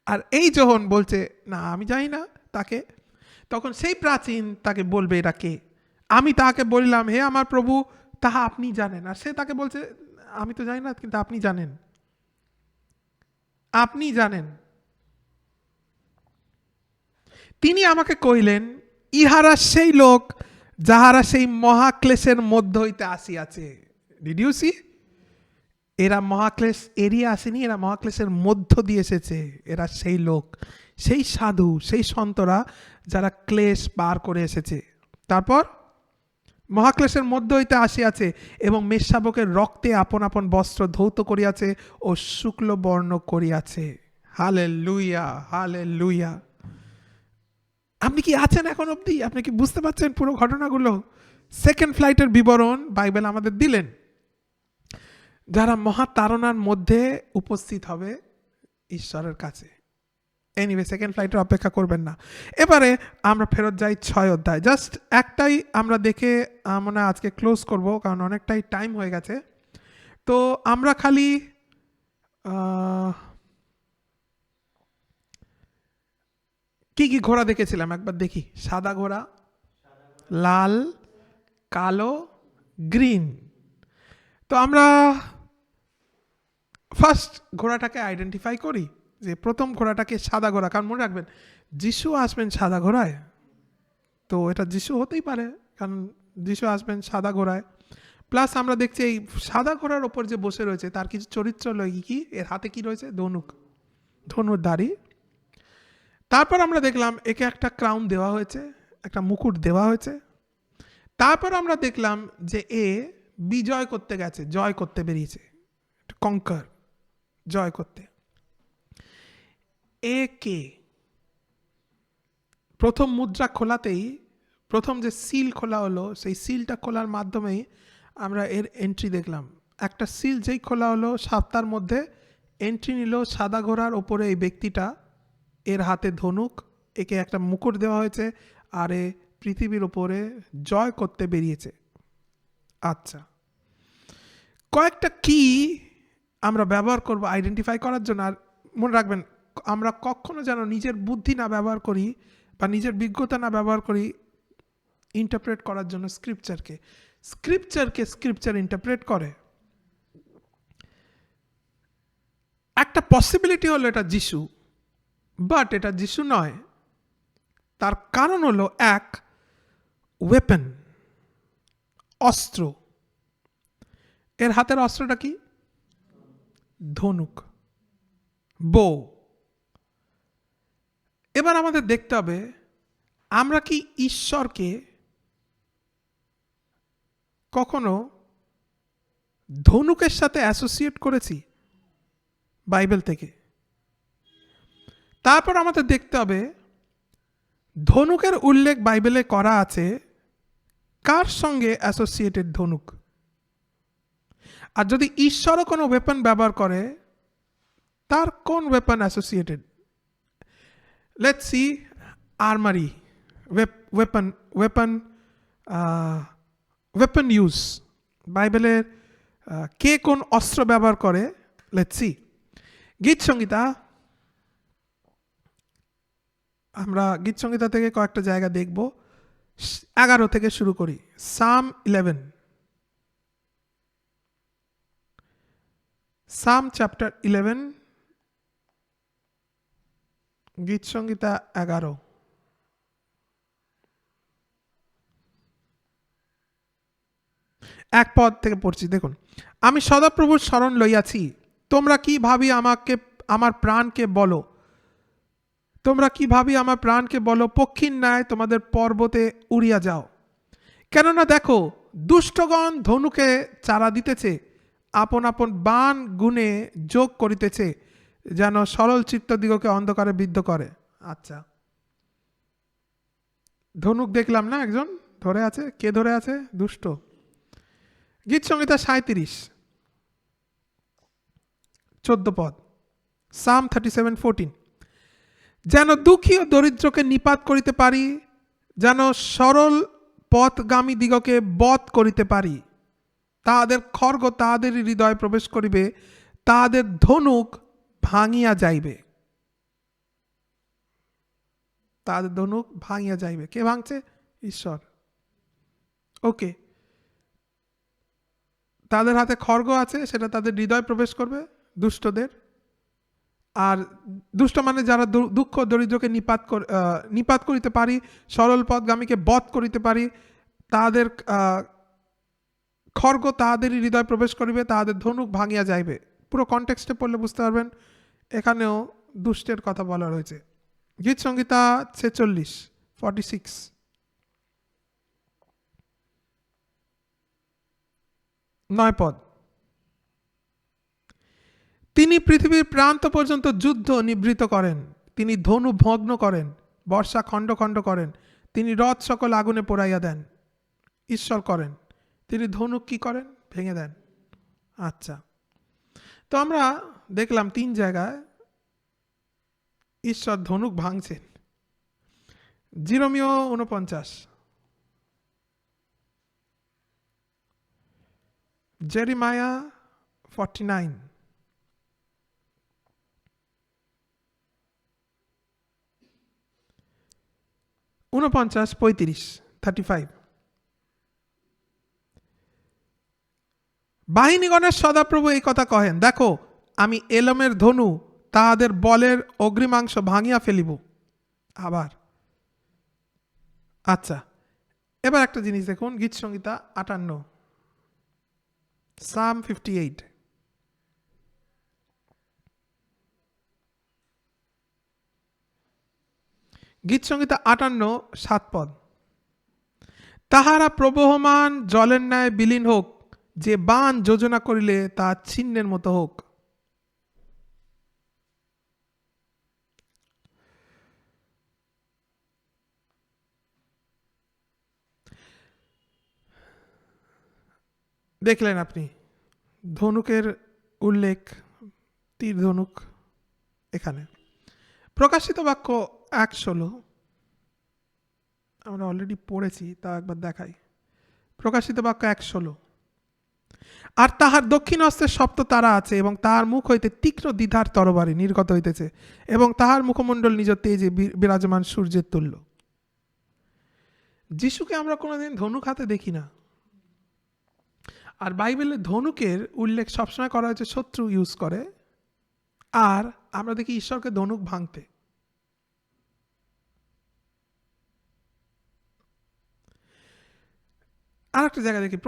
আর এই যোহন বলছে, না আমি জানি না তাকে। তখন সেই প্রাচীন তাকে বলবে এটা কে। আমি তাকে বললাম, হে আমার প্রভু, তাহা আপনি জানেন। আর সে তাকে বলছে, আমি তো জানি না, কিন্তু আপনি জানেন, আপনি জানেন। তিনি আমাকে কইলেন, ইহারা সেই লোক যাহারা সেই মহাক্লেশের মধ্য হইতে আসিয়াছে। Did you see? এরা মহাক্লেশ এড়িয়ে আসেনি, এরা মহাক্লেশের মধ্য দিয়ে এসেছে। এরা সেই লোক, সেই সাধু, সেই সন্তরা যারা ক্লেশ পার করে এসেছে। তারপর মহাক্লেশের মধ্য হইতে আসিয়াছে এবং মেষশাবকের রক্তে আপন আপন বস্ত্র ধৌত করিয়াছে ও শুক্ল বর্ণ করিয়াছে। Hallelujah, hallelujah. আপনি কি আছেন এখন অবধি? আপনি কি বুঝতে পারছেন পুরো ঘটনাগুলো? সেকেন্ড ফ্লাইটের বিবরণ বাইবেল আমাদের দিলেন, যারা মহাতারণার মধ্যে উপস্থিত হবে ঈশ্বরের কাছে। এনিওয়ে, সেকেন্ড ফ্লাইটের অপেক্ষা করবেন না। এবারে আমরা ফেরত যাই 6 অধ্যায়। জাস্ট একটাই আমরা দেখে মনে আজকে ক্লোজ করব, কারণ অনেকটাই টাইম হয়ে গেছে। তো আমরা খালি কি কি ঘোড়া দেখেছিলাম একবার দেখি। সাদা ঘোড়া, লাল, কালো, গ্রিন। তো আমরা ফার্স্ট ঘোড়াটাকে আইডেন্টিফাই করি, যে প্রথম ঘোড়াটাকে সাদা ঘোড়া, কারণ মনে রাখবেন যিশু আসবেন সাদা ঘোড়ায়, তো এটা যিশু হতেই পারে, কারণ যিশু আসবেন সাদা ঘোড়ায়। প্লাস আমরা দেখছি এই সাদা ঘোড়ার ওপর যে বসে রয়েছে তার কিছু চরিত্র কি, এর হাতে কি রয়েছে, ধনুর্ধারী। তারপর আমরা দেখলাম একে একটা ক্রাউন দেওয়া হয়েছে, একটা মুকুট দেওয়া হয়েছে। তারপর আমরা দেখলাম যে এ বিজয় করতে গেছে, জয় করতে বেরিয়েছে, কঙ্কার, জয় করতে। এ কে? প্রথম মুদ্রা খোলাতেই, প্রথম যে সিল খোলা হলো, সেই সিলটা খোলার মাধ্যমেই আমরা এর এন্ট্রি দেখলাম। একটা সিল যেই খোলা হলো, সপ্তাহের মধ্যে এন্ট্রি নিল সাদা ঘোড়ার ওপরে এই ব্যক্তিটা, এর হাতে ধনুক, একে একটা মুকুট দেওয়া হয়েছে, আর এ পৃথিবীর ওপরে জয় করতে বেরিয়েছে। আচ্ছা, কয়েকটা কি আমরা ব্যবহার করব আইডেন্টিফাই করার জন্য। আর মনে রাখবেন, আমরা কখনো যেন নিজের বুদ্ধি না ব্যবহার করি বা নিজের বিজ্ঞতা না ব্যবহার করি ইন্টারপ্রেট করার জন্য স্ক্রিপচারকে। স্ক্রিপচার ইন্টারপ্রেট করে। একটা পসিবিলিটি হলো এটা যিশু, বাট এটা যিশু নয়। তার কারণ হলো এক, ওয়েপন, অস্ত্র। এর হাতের অস্ত্রটা কি? ধনুক, বো। এবার আমাদের দেখতে হবে আমরা কি ঈশ্বরকে কখনো ধনুকের সাথে অ্যাসোসিয়েট করেছি বাইবেল থেকে? তারপর আমাদের দেখতে হবে ধনুকের উল্লেখ বাইবেলে করা আছে, কার সঙ্গে অ্যাসোসিয়েটেড ধনুক। আর যদি ঈশ্বরও কোনো ওয়েপন ব্যবহার করে, তার কোন weapon associated. Let's see armoury, weapon use. বাইবেলের কে কোন অস্ত্র ব্যবহার করে, লেটস সি। গীত সংহিতা, আমরা গীত সংহিতা থেকে কয়েকটা জায়গা দেখব। 11 থেকে শুরু করি। সাম 11, সাম চ্যাপ্টার 11, গীত সংহিতা 11। এক পদ থেকে পড়ছি, দেখুন। আমি সদাপ্রভুর শরণ লইয়াছি, তোমরা কি ভাবি আমাকে, আমার প্রাণকে বলো। তোমরা কি ভাবি আমার প্রাণকে বলো, পক্ষীর ন্যায় তোমাদের পর্বতে উড়িয়া যাও। কেননা দেখো, দুষ্টগণ ধনুকে চারা দিতেছে, আপন আপন বাণ গুণে যোগ করিতেছে, যেন সরল চিত্তদিগকে অন্ধকারে বিদ্ধ করে। আচ্ছা, ধনুক দেখলাম না, একজন ধরে আছে। কে ধরে আছে? দুষ্ট। গীত সংহিতা 37, 14 পদ, সাম 37:14। যেন দুঃখী ও দরিদ্রকে নিপাত করিতে পারি, যেন সরল পথগামী দিগকে বধ করিতে পারি। তাহাদের খড়গ তাহাদের হৃদয় প্রবেশ করিবে, তাহাদের ধনুক ভাঙিয়া যাইবে। তাদের ধনুক ভাঙিয়া যাইবে। কে ভাঙছে? ঈশ্বর। ওকে, তাদের হাতে খড়গ আছে, সেটা তাদের হৃদয় প্রবেশ করবে, দুষ্টদের। আর দুষ্ট মানে যারা দুঃখ দরিদ্রকে নিপাত করিতে পারি, সরল পথগামীকে বধ করিতে পারি, তাদের খড়গ তাহাদেরই হৃদয় প্রবেশ করিবে, তাহাদের ধনুক ভাঙিয়া যাইবে। পুরো কনটেক্সটে পড়লে বুঝতে পারবেন এখানেও দুষ্টের কথা বলা রয়েছে। গীত সংহিতা 46, 46, 9 পদ। তিনি পৃথিবীর প্রান্ত পর্যন্ত যুদ্ধ নিবৃত করেন, তিনি ধনু ভগ্ন করেন, বর্ষা খণ্ড খণ্ড করেন, তিনি রথ সকল আগুনে পোড়াইয়া দেন। ঈশ্বর করেন। তিনি ধনুক কি করেন? ভেঙে দেন। আচ্ছা, তো আমরা দেখলাম 3 জায়গায় ঈশ্বর ধনুক ভাঙছেন। জিরোমিও 49, জেরিমায়া 49, 49, 35। বাহিনীগণের সদাপ্রভু এই কথা কহেন, দেখো আমি এলমের ধনু তাহাদের বলের অগ্রিমাংশ ভাঙিয়া ফেলিব। আবার আচ্ছা, এবার একটা জিনিস দেখুন, গীত সংহিতা 58, Psalm 58। গীত সংহিতা 58, 7 পদ। তাহারা প্রবহমান জলের ন্যায় বিলীন হোক, যে বান যোজনা করিলে তা ছিন্নের মতো হোক। দেখলেন আপনি ধনুকের উল্লেখ, তীর ধনুক এখানে। প্রকাশিত বাক্য 1:16 আমরা অলরেডি পড়েছি, তা একবার দেখাই। প্রকাশিত বাক্য 1:16, আর তাহার দক্ষিণ হস্তে সপ্ত তারা আছে, এবং তাহার মুখ হইতে তীক্ষ্ণ দ্বিধার তরবারি নির্গত হইতেছে, এবং তাহার মুখমণ্ডল নিজ তেজে বিরাজমান সূর্যের তুল্য। যিশুকে আমরা কোনোদিন ধনুক হাতে দেখি না, আর বাইবেলে ধনুকের উল্লেখ সবসময় করা হয়েছে শত্রু ইউজ করে, আর আমরা দেখি ঈশ্বরকে ধনুক ভাঙতে। আর একটা জায়গায় দেখি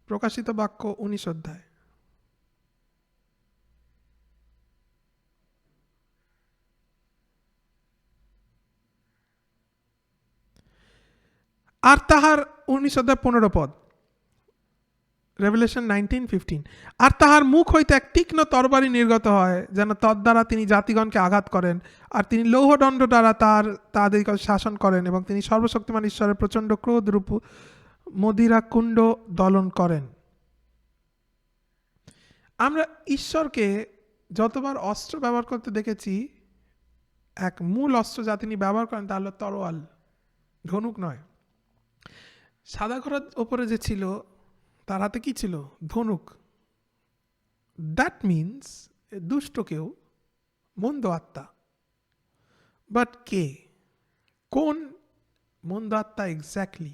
প্রকাশিত বাক্য 19 অধ্যায়। আর তাহার 19 অধ্যায় 15 পদ, রেভেলেশন 19:15, আর তাহার মুখ হইতে এক তীক্ষ্ণ তরবারি নির্গত হয়, যেন তদ্বারা তিনি জাতিগণকে আঘাত করেন, আর তিনি লৌহদণ্ড দ্বারা তাদের শাসন করেন, এবং তিনি সর্বশক্তিমান ঈশ্বরের প্রচণ্ড ক্রোধ রূপ মদিরা কুণ্ড দলন করেন। আমরা ঈশ্বরকে যতবার অস্ত্র ব্যবহার করতে দেখেছি, এক মূল অস্ত্র যা তিনি ব্যবহার করেন তা হল তরোয়াল, ধনুক নয়। সাদা ঘোড়ার ওপরে যে ছিল তার হাতে কি ছিল? ধনুক। দ্যাট মিনস দুষ্ট কেউ, মন্দ আত্মা। বাট কে, কোন মন্দ আত্মা এক্স্যাক্টলি?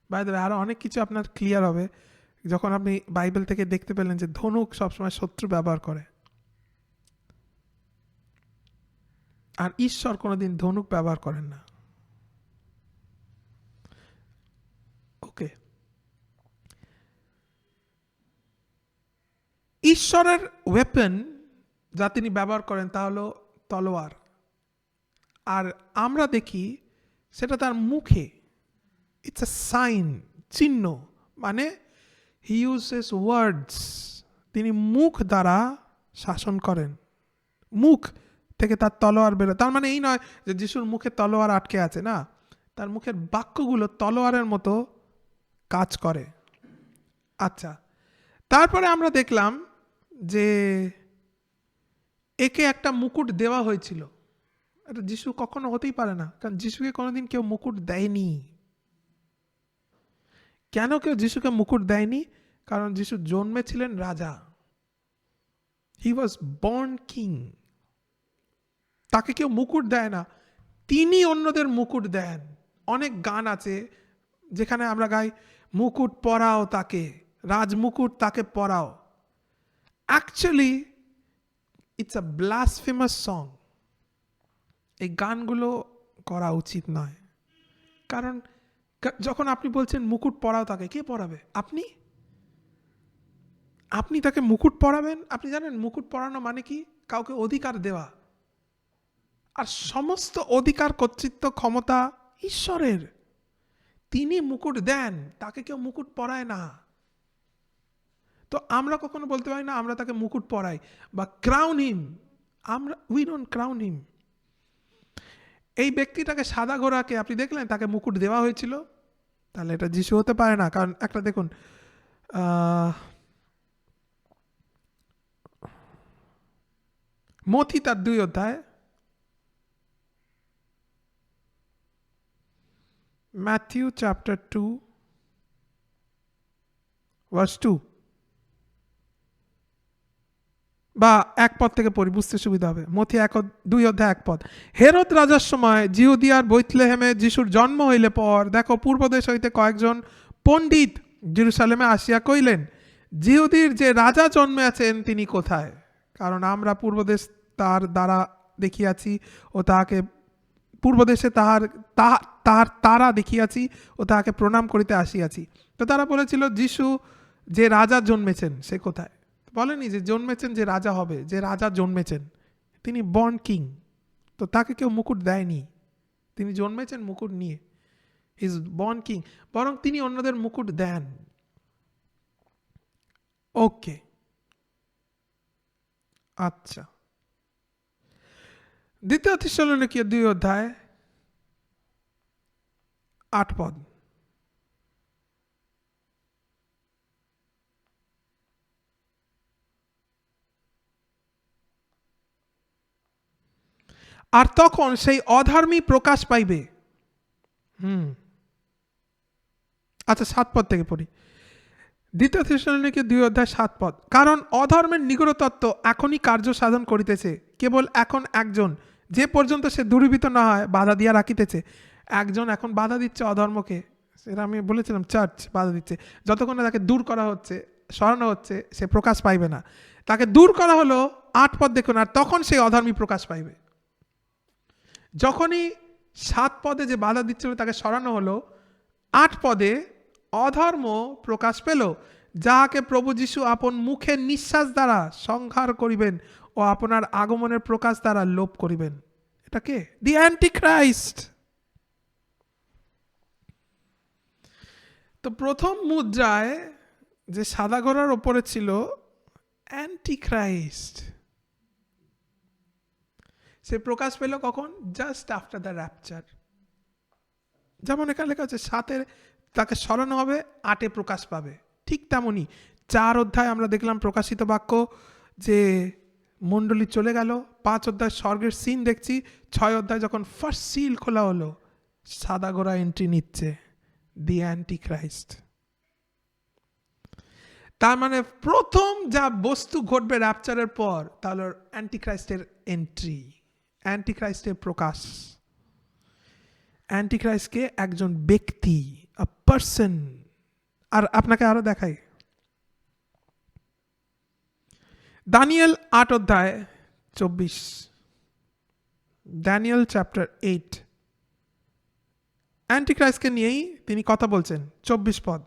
বাই দ্য ওয়ে, আরো অনেক কিছু আপনার ক্লিয়ার হবে যখন আপনি বাইবেল থেকে দেখতে পেলেন যে ধনুক সবসময় শত্রু ব্যবহার করে, আর ঈশ্বর কোনোদিন ধনুক ব্যবহার করেন না। ওকে, ঈশ্বরের ওয়েপন যা তিনি ব্যবহার করেন তা হলো তলোয়ার, আর আমরা দেখি সেটা তার মুখে। ইটস এ সাইন, চিহ্ন, মানে হি ইউজেস ওয়ার্ডস। তিনি মুখ দ্বারা শাসন করেন, মুখ থেকে তার তলোয়ার বেরোয়। তার মানে এই নয় যে যিশুর মুখে তলোয়ার আটকে আছে, না, তার মুখের বাক্যগুলো তলোয়ারের মতো কাজ করে। আচ্ছা, তারপরে আমরা দেখলাম যে একে একটা মুকুট দেওয়া হয়েছিল। এটা যিশু কখনো হতেই পারে না, কারণ যিশুকে কোনোদিন কেউ মুকুট দেয়নি। কেন কেউ যিশুকে মুকুট দেয়নি? কারণ যিশু জন্মেছিলেন রাজা, হি ওয়াজ বর্ন কিং। তাকে কেউ মুকুট দেয় না, তিনি অন্যদের মুকুট দেন। অনেক গান আছে যেখানে আমরা গাই, মুকুট পরাও তাকে, রাজমুকুট তাকে পরাও। Actually it's a blasphemous song. এই গানগুলো করা উচিত নয়, কারণ যখন আপনি বলছেন মুকুট পরাও তাকে, কে পরাবে? আপনি তাকে মুকুট পরাবেন? আপনি জানেন মুকুট পরানো মানে কি? কাউকে অধিকার দেওয়া, আর সমস্ত অধিকার, কর্তৃত্ব, ক্ষমতা ঈশ্বরের। তিনি মুকুট দেন, তাকে কেউ মুকুট পরায় না। তো আমরা কখনো বলতে পারি না আমরা তাকে মুকুট পরাই বা crown him. We don't crown him. এই ব্যক্তিটাকে, সাদা ঘোড়াকে আপনি দেখলেন তাকে মুকুট দেওয়া হয়েছিল, তাহলে এটা যিশু হতে পারে না। কারণ একটা দেখুন, মথি তার 2 অধ্যায়, Matthew chapter 2 verse 2, বা 1 পদ থেকে পড়ি, বুঝতে সুবিধা হবে। মথি 2 অধ্যায় 1 পদ। হেরোদ রাজার সময় জিহুদিয়ার বৈতলেহেমে যিশুর জন্ম হইলে পর দেখো পূর্বদেশ হইতে কয়েকজন পণ্ডিত জেরুসালেমে আসিয়া কইলেন, জিহুদির যে রাজা জন্মে আছেন তিনি কোথায়? কারণ আমরা পূর্বদেশ তার দ্বারা দেখিয়াছি ও তাহাকে পূর্বদেশে তাহার তারা দেখিয়াছি ও তাহাকে প্রণাম করিতে আসিয়াছি। তো তারা বলেছিল, যিশু যে রাজা জন্মেছেন সে কোথায়? বলেনি যে জন্মেছেন যে রাজা হবে, যে রাজা জন্মেছেন তিনি বর্ন কিং, তো তাকে কেউ মুকুট দেয়নি, তিনি জন্মেছেন মুকুট নিয়ে, ইজ বর্ন কিং, বরং তিনি অন্যদের মুকুট দেন। ওকে, আচ্ছা। দ্বিতীয় থেসলোনিকীয় 2 অধ্যায় 8 পদ। আর তখন সেই অধর্মী প্রকাশ পাইবে। আচ্ছা 7 পদ থেকে পড়ি। দ্বিতীয় থেসলোনিকীয় 2 অধ্যায় 7 পদ। কারণ অধর্মের নিগূঢ় তত্ত্ব এখনই কার্য সাধন করিতেছে, কেবল এখন একজন, যে পর্যন্ত সে দূরীভূত না হয় বাধা দিয়া রাখিতেছে। একজন এখন বাধা দিচ্ছে অধর্মকে, সেটা আমি বলেছিলাম, চার্চ বাধা দিচ্ছে। যতক্ষণ না তাকে দূর করা হচ্ছে, সরানো হচ্ছে, সে প্রকাশ পাইবে না। তাকে দূর করা হলো, 8 পদ দেখুন, আর তখন সেই অধর্মী প্রকাশ পাইবে। যখনই 7 পদে যে বাধা দিচ্ছিল তাকে সরানো হলো, 8 পদে অধর্ম প্রকাশ পেল, যাহাকে প্রভু যীশু আপন মুখের নিঃশ্বাস দ্বারা সংহার করিবেন ও আপনার আগমনের প্রকাশ দ্বারা লোপ করিবেন। এটা কে? দি অ্যান্টিক্রাইস্ট। তো প্রথম মুদ্রায় যে সাদা ঘোড়ার ওপরে ছিল অ্যান্টিক্রাইস্ট, সে প্রকাশ পেল কখন? Just after the rupture. যেমন এখানে লেখা আছে 7 তাকে সরানো হবে, 8 প্রকাশ পাবে। ঠিক তেমনই 4 অধ্যায় আমরা দেখলাম প্রকাশিত বাক্য যে মণ্ডলী চলে গেল, 5 অধ্যায় স্বর্গের সিন দেখছি, 6 অধ্যায় যখন ফার্স্ট সিল খোলা হলো সাদা ঘোড়া এন্ট্রি নিচ্ছে, দি অ্যান্টিক্রাইস্ট। তার মানে প্রথম যা বস্তু ঘটবে র্যাপচারের পর, তাহলে অ্যান্টিক্রাইস্টের এন্ট্রি, অ্যান্টিক্রাইস্টের প্রকাশ। অ্যান্টিক্রাইস্টকে একজন ব্যক্তি, আ পারসন। আর আপনাকে আরো দেখাই, দানিয়েল 8 অধ্যায় 24, দানিয়েল চ্যাপ্টার 8, অ্যান্টিক্রাইস্টকে নিয়েই তিনি কথা বলছেন। 24 পদ,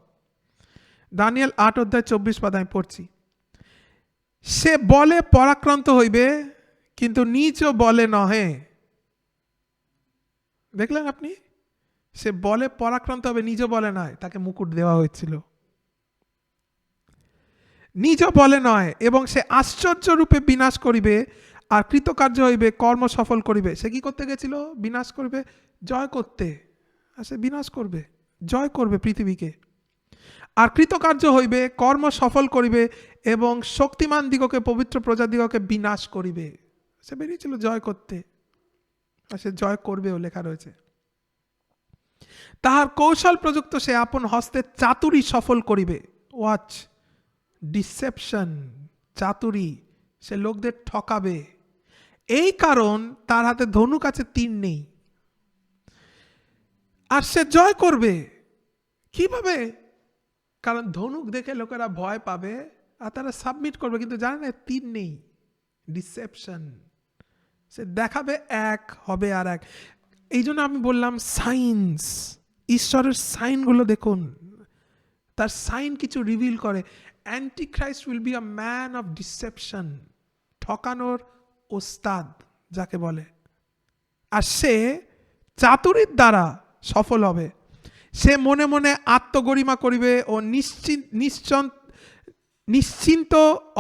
দানিয়েল 8 অধ্যায় 24 পদ আমি পড়ছি। সে বলে পরাক্রান্ত হইবে, কিন্তু নিজ বলে নহে। দেখলেন আপনি? সে বলে পরাক্রান্ত হবে, নিজ বলে নয়। তাকে মুকুট দেওয়া হয়েছিল, নিজ বলে নয়। এবং সে আশ্চর্য রূপে বিনাশ করিবে, আর কৃতকার্য হইবে, কর্ম সফল করিবে। সে কি করতে গেছিল? বিনাশ করবে, জয় করতে। আর সে বিনাশ করবে, জয় করবে পৃথিবীকে। আর কৃতকার্য হইবে, কর্ম সফল করিবে, এবং শক্তিমান দিগকে, পবিত্র প্রজা দিগকে বিনাশ করিবে। সে বেরিয়েছিল জয় করতে, আর সে জয় করবেও, লেখা রয়েছে। তাহার কৌশল প্রযুক্ত সে আপন হস্তে চাতুরি সফল করিবে। ওয়াচ, ডিসেপশন, চাতুরি, সে লোকদের ঠকাবে। এই কারণ তার হাতে ধনুক আছে, তীর নেই। আর সে জয় করবে কিভাবে? কারণ ধনুক দেখে লোকেরা ভয় পাবে আর তারা সাবমিট করবে, কিন্তু জানে না তীর নেই। ডিসেপশন, সে দেখাবে এক, হবে আর এক। এই জন্য আমি বললাম সাইন্স, ঈশ্বরের সাইনগুলো দেখুন, তার সাইন কিছু রিভিল করে। Antichrist will be a man of deception, ঠকানোর ওস্তাদ যাকে বলে। আর সে চাতুরীর দ্বারা সফল হবে। সে মনে মনে আত্মগরিমা করিবে ও নিশ্চিন্ত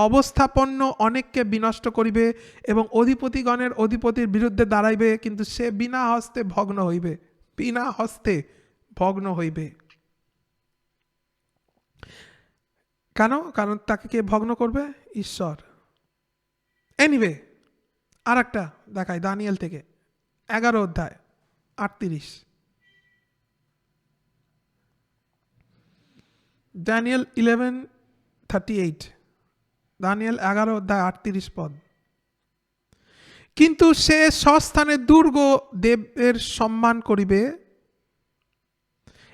অবস্থাপন্ন অনেককে বিনষ্ট করিবে, এবং অধিপতিগণের অধিপতির বিরুদ্ধে দাঁড়াইবে, কিন্তু সে বিনা হস্তে ভগ্ন হইবে, বিনা হস্তে ভগ্ন হইবে। কেন? কারণ তাকে কে ভগ্ন করবে? ঈশ্বর। এনিওয়ে, আর একটা দেখাই দানিয়েল থেকে 11 অধ্যায় 38, Daniel 11:38, দানিয়েল 11:38 কিন্তু সে স্বস্থানে দুর্গ দেবের সম্মান করিবে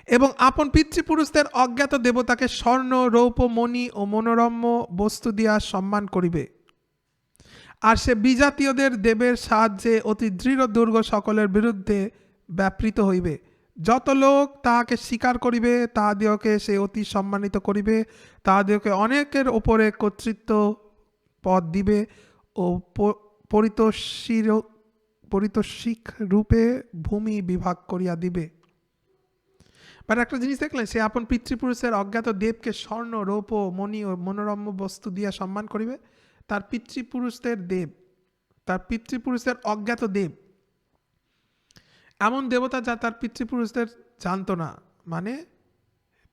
এবং আপন পিতৃপুরুষদের অজ্ঞাত দেবতাকে স্বর্ণ রৌপ্য মণি ও মনোরম্য বস্তু দিয়া সম্মান করিবে। আর সে বিজাতীয়দের দেবের সাহায্যে অতি দৃঢ় দুর্গ সকলের বিরুদ্ধে ব্যাপৃত হইবে। যত লোক তাহাকে স্বীকার করিবে তাহাদিওকে সে অতি সম্মানিত করিবে, তাহাদিওকে অনেকের ওপরে কর্তৃত্ব পদ দিবে ও পরিতোষিক রূপে ভূমি বিভাগ করিয়া দিবে। বাট একটা জিনিস দেখলেন, সে আপন পিতৃপুরুষের অজ্ঞাত দেবকে স্বর্ণ রৌপ্য মণি ও মনোরম্য বস্তু দিয়া সম্মান করিবে। তার পিতৃপুরুষদের দেব, তার পিতৃপুরুষদের অজ্ঞাত দেব, এমন দেবতা যা তার পিতৃপুরুষদের জানতো না। মানে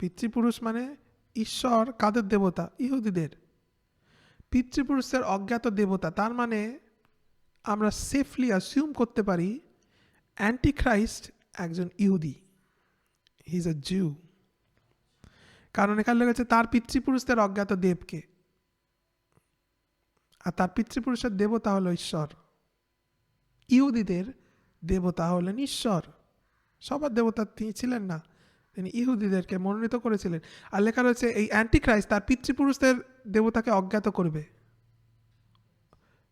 পিতৃপুরুষ মানে ঈশ্বর কাদের দেবতা? ইহুদিদের। পিতৃপুরুষদের অজ্ঞাত দেবতা, তার মানে আমরা সেফলি অ্যাসিউম করতে পারি অ্যান্টিখ্রাইস্ট একজন ইহুদি, হি ইজ আ জিউ। কারণ এখানে লেগেছে তার পিতৃপুরুষদের অজ্ঞাত দেবকে, আর তার পিতৃপুরুষের দেবতা হলো ঈশ্বর। ইহুদিদের দেবতা হলেন ঈশ্বর। সবার দেবতা তিনি ছিলেন না, তিনি ইহুদিদেরকে মনোনীত করেছিলেন। আর লেখা রয়েছে এই অ্যান্টিখ্রাইস্ট তার পিতৃপুরুষদের দেবতাকে অজ্ঞাত করবে,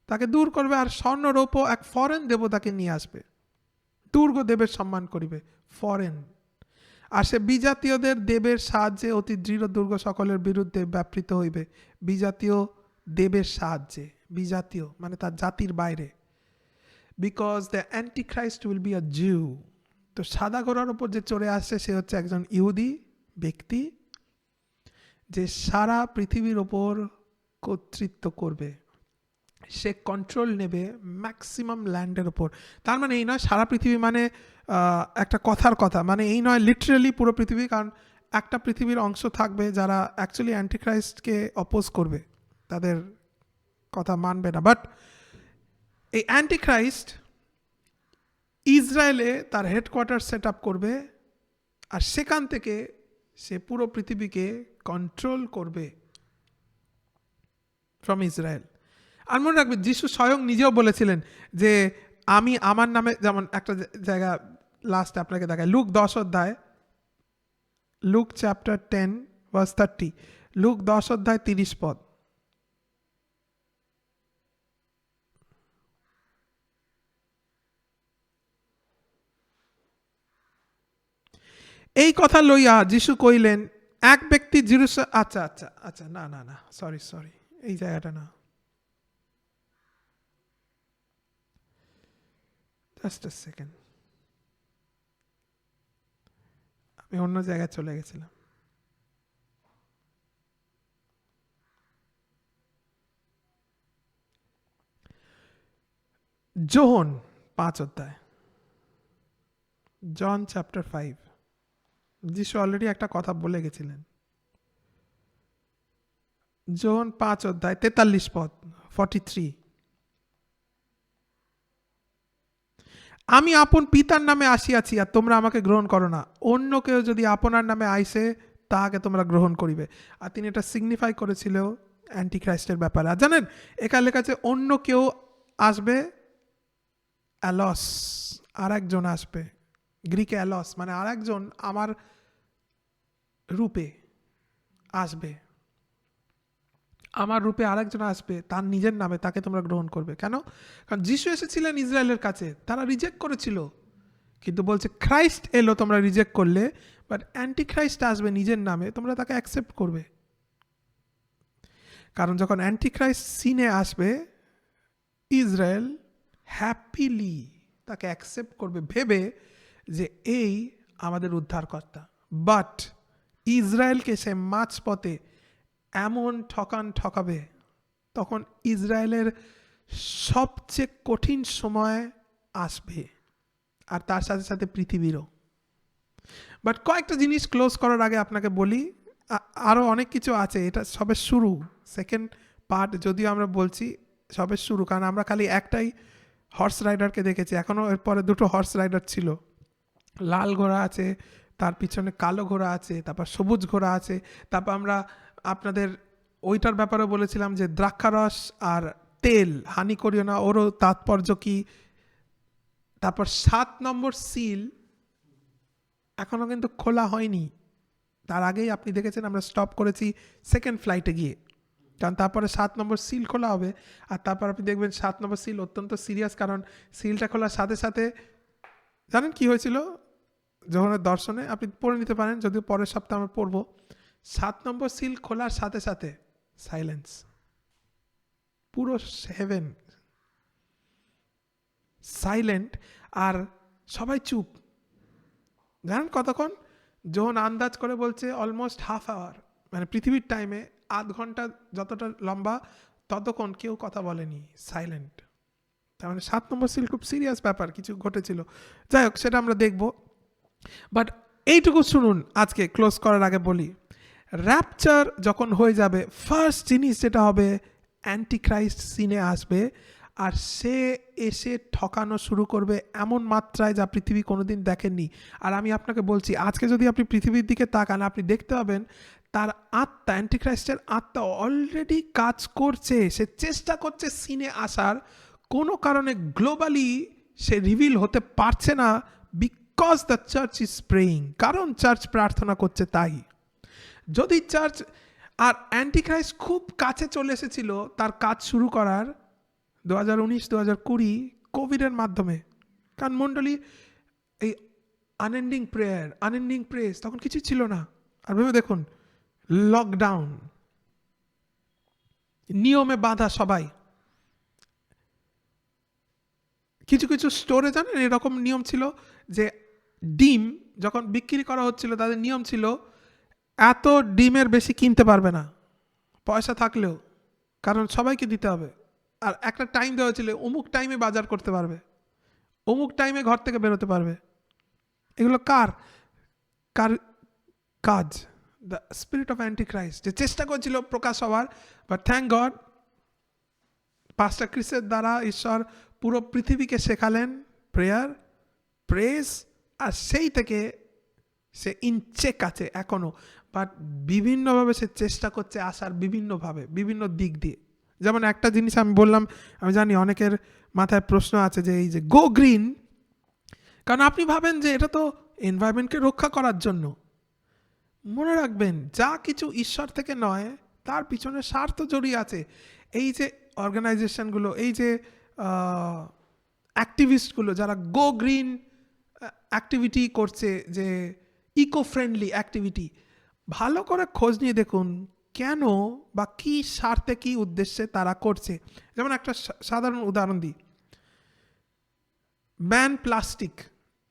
তাকে দূর করবে, আর স্বর্ণ রৌপ্য এক ফরেন দেবতাকে নিয়ে আসবে, দুর্গ দেবের সম্মান করিবে, ফরেন। আর সে বিজাতীয়দের দেবের সাহায্যে অতি দৃঢ় দুর্গ সকলের বিরুদ্ধে ব্যাপৃত হইবে। বিজাতীয় দেবের সাহায্যে, বিজাতীয় মানে তার জাতির বাইরে। Because the antichrist will be a Jew. তো সাদা ঘোড়ার ওপর যে চড়ে আসছে সে হচ্ছে একজন ইহুদি ব্যক্তি, যে সারা পৃথিবীর ওপর কর্তৃত্ব করবে, সে কন্ট্রোল নেবে ম্যাক্সিমাম ল্যান্ডের ওপর। তার মানে এই নয় সারা পৃথিবী মানে একটা কথার কথা, মানে এই নয় লিটারেলি পুরো পৃথিবী, কারণ একটা পৃথিবীর অংশ থাকবে যারা অ্যাকচুয়ালি অ্যান্টিখ্রাইস্টকে অপোজ করবে, তাদের কথা মানবে না। বাট এই অ্যান্টিখ্রাইস্ট ইসরায়েলে তার হেডকোয়ার্টার সেট আপ করবে, আর সেখান থেকে সে পুরো পৃথিবীকে কন্ট্রোল করবে ফ্রম ইসরায়েল। আর মনে রাখবে যিশু স্বয়ং নিজেও বলেছিলেন যে আমি আমার নামে, যেমন একটা জায়গা লাস্ট আপনাকে দেখায়, লুক 10 অধ্যায়, লুক চ্যাপ্টার 10 ভার্স 30, লুক 10 অধ্যায় 30 পদ। এই কথা লইয়া যিশু কইলেন, এক ব্যক্তি আচ্ছা আচ্ছা আচ্ছা, না না না, সরি সরি, এই জায়গাটা না, জাস্ট আ সেকেন্ড, আমি অন্য জায়গায় চলে গেছিলাম। যোহন 5 অধ্যায়, জন চ্যাপ্টার 5, যিশু অলরেডি একটা কথা বলে গেছিলেন। যোহন 5 অধ্যায় 43 পদ, 43, আমি আপন পিতার নামে আসিয়াছি আর তোমরা আমাকে গ্রহণ করো না, অন্য কেউ যদি আপনার নামে আইসে তাহাকে তোমরা গ্রহণ করিবে। আর তিনি এটা সিগনিফাই করেছিল অ্যান্টিখ্রাইস্টের ব্যাপারে। আর জানেন এখানে লেখা আছে অন্য কেউ আসবে, অ্যালস, আর একজন আসবে, গ্রিকে অ্যালস মানে আর একজন আমার রূপে আসবে, আমার রূপে আরেকজন আসবে, তার নিজের নামে, তাকে তোমরা গ্রহণ করবে। কেন? কারণ যিশু এসেছিলেন ইসরায়েলের কাছে, তারা রিজেক্ট করেছিল, কিন্তু বলছে খ্রাইস্ট এলো, তোমরা রিজেক্ট করলে, বাট অ্যান্টি খ্রাইস্ট আসবে নিজের নামে, তোমরা তাকে অ্যাকসেপ্ট করবে। কারণ যখন অ্যান্টি খ্রাইস্ট সিনে আসবে, ইসরায়েল হ্যাপিলি তাকে অ্যাকসেপ্ট করবে, ভেবে যে এই আমাদের উদ্ধারকর্তা। বাট ইসরায়েলকে সে মাঝপথে এমন ঠকাবে, তখন ইসরায়েলের সবচেয়ে কঠিন সময় আসবে, আর তার সাথে সাথে পৃথিবীরও। বাট কয়েকটা জিনিস ক্লোজ করার আগে আপনাকে বলি, আরও অনেক কিছু আছে, এটা সবে শুরু, সেকেন্ড পার্ট যদিও আমরা বলছি সবে শুরু, কারণ আমরা খালি একটাই হর্স রাইডারকে দেখেছি, এখনও এরপরে 2টো হর্স রাইডার ছিল, লাল ঘোড়া আছে, তার পিছনে কালো ঘোড়া আছে, তারপর সবুজ ঘোড়া আছে, তারপর আমরা আপনাদের ওইটার ব্যাপারে বলেছিলাম যে দ্রাক্ষারস আর তেল হানি করিও না, ওরও তাৎপর্য কি। তারপর 7 নম্বর সিল এখনো কিন্তু খোলা হয়নি, তার আগেই আপনি দেখেছেন আমরা স্টপ করেছি সেকেন্ড ফ্লাইটে গিয়ে, কারণ তারপরে 7 নম্বর সিল খোলা হবে। আর তারপর আপনি দেখবেন 7 নম্বর সিল অত্যন্ত সিরিয়াস, কারণ সিলটা খোলার সাথে সাথে জানেন কি হয়েছিল যোহনের দর্শনে, আপনি পড়ে নিতে পারেন, যদিও পরের সপ্তাহে আমরা পড়বো। 7 নম্বর সিল খোলার সাথে সাথে সাইলেন্স, পুরো হেভেন সাইলেন্ট, আর সবাই চুপ। জানেন কতক্ষণ? যোহন আন্দাজ করে বলছে অলমোস্ট হাফ আওয়ার, মানে পৃথিবীর টাইমে আধ ঘন্টা যতটা লম্বা ততক্ষণ কেউ কথা বলেনি, সাইলেন্ট। তার মানে 7 নম্বর সিল খুব সিরিয়াস ব্যাপার, কিছু ঘটেছিল। যাই হোক, সেটা আমরা দেখব। বাট এইটুকু শুনুন, আজকে ক্লোজ করার আগে বলি, র্যাপচার যখন হয়ে যাবে, ফার্স্ট জিনিস যেটা হবে, অ্যান্টিক্রাইস্ট সিনে আসবে, আর সে এসে ঠকানো শুরু করবে এমন মাত্রায় যা পৃথিবী কোনোদিন দেখেননি। আর আমি আপনাকে বলছি, আজকে যদি আপনি পৃথিবীর দিকে তাকান, আপনি দেখতে পাবেন তার আত্মা, অ্যান্টিক্রাইস্টের আত্মা অলরেডি কাজ করছে, সে চেষ্টা করছে সিনে আসার। কোনো কারণে গ্লোবালি সে রিভিল হতে পারছে না, because the church is praying, কারণ চার্চ প্রার্থনা করছে। তাই যদি চার্চ আর অ্যান্টিক্রাইস্ট খুব কাছে চলে এসেছিল তার কাজ শুরু করার 2019, 2020 কোভিডের মাধ্যমে, কারণ মণ্ডলী এই আনএন্ডিং প্রেয়ার, আনএন্ডিং প্রেস, তখন কিছু ছিল না। আর ভেবে দেখুন, লকডাউন, নিয়মে বাঁধা সবাই, কিছু কিছু স্টোরে জানেন এরকম নিয়ম ছিল যে ডিম যখন বিক্রি করা হচ্ছিল তাদের নিয়ম ছিল এত ডিমের বেশি কিনতে পারবে না পয়সা থাকলেও, কারণ সবাইকে দিতে হবে। আর একটা টাইম দেওয়া ছিল, অমুক টাইমে বাজার করতে পারবে, অমুক টাইমে ঘর থেকে বেরোতে পারবে। এগুলো কার কার কাজ? দ্য স্পিরিট অফ অ্যান্টিক্রাইস্ট, যে চেষ্টা করছিল প্রকাশ হওয়ার। বাট থ্যাংক গড, পাস্টার ক্রিসের দ্বারা ঈশ্বর পুরো পৃথিবীকে শেখালেন প্রেয়ার, প্রেস, আর সেই থেকে সে ইনচেক আছে এখনও। বাট বিভিন্নভাবে সে চেষ্টা করছে আসার, বিভিন্নভাবে, বিভিন্ন দিক দিয়ে। যেমন একটা জিনিস আমি বললাম, আমি জানি অনেকের মাথায় প্রশ্ন আছে যে এই যে গো গ্রিন, কারণ আপনি ভাবেন যে এটা তো এনভায়রনমেন্টকে রক্ষা করার জন্য। মনে রাখবেন, যা কিছু ঈশ্বর থেকে নয় তার পিছনে স্বার্থ জড়িয়ে আছে। এই যে অর্গানাইজেশনগুলো, এই যে অ্যাক্টিভিস্টগুলো যারা গো গ্রিন অ্যাক্টিভিটি করছে, যে ইকো ফ্রেন্ডলি অ্যাক্টিভিটি, ভালো করে খোঁজ নিয়ে দেখুন কেন বা কী স্বার্থে, কী উদ্দেশ্যে তারা করছে। যেমন একটা সাধারণ উদাহরণ দিই, ব্যান প্লাস্টিক।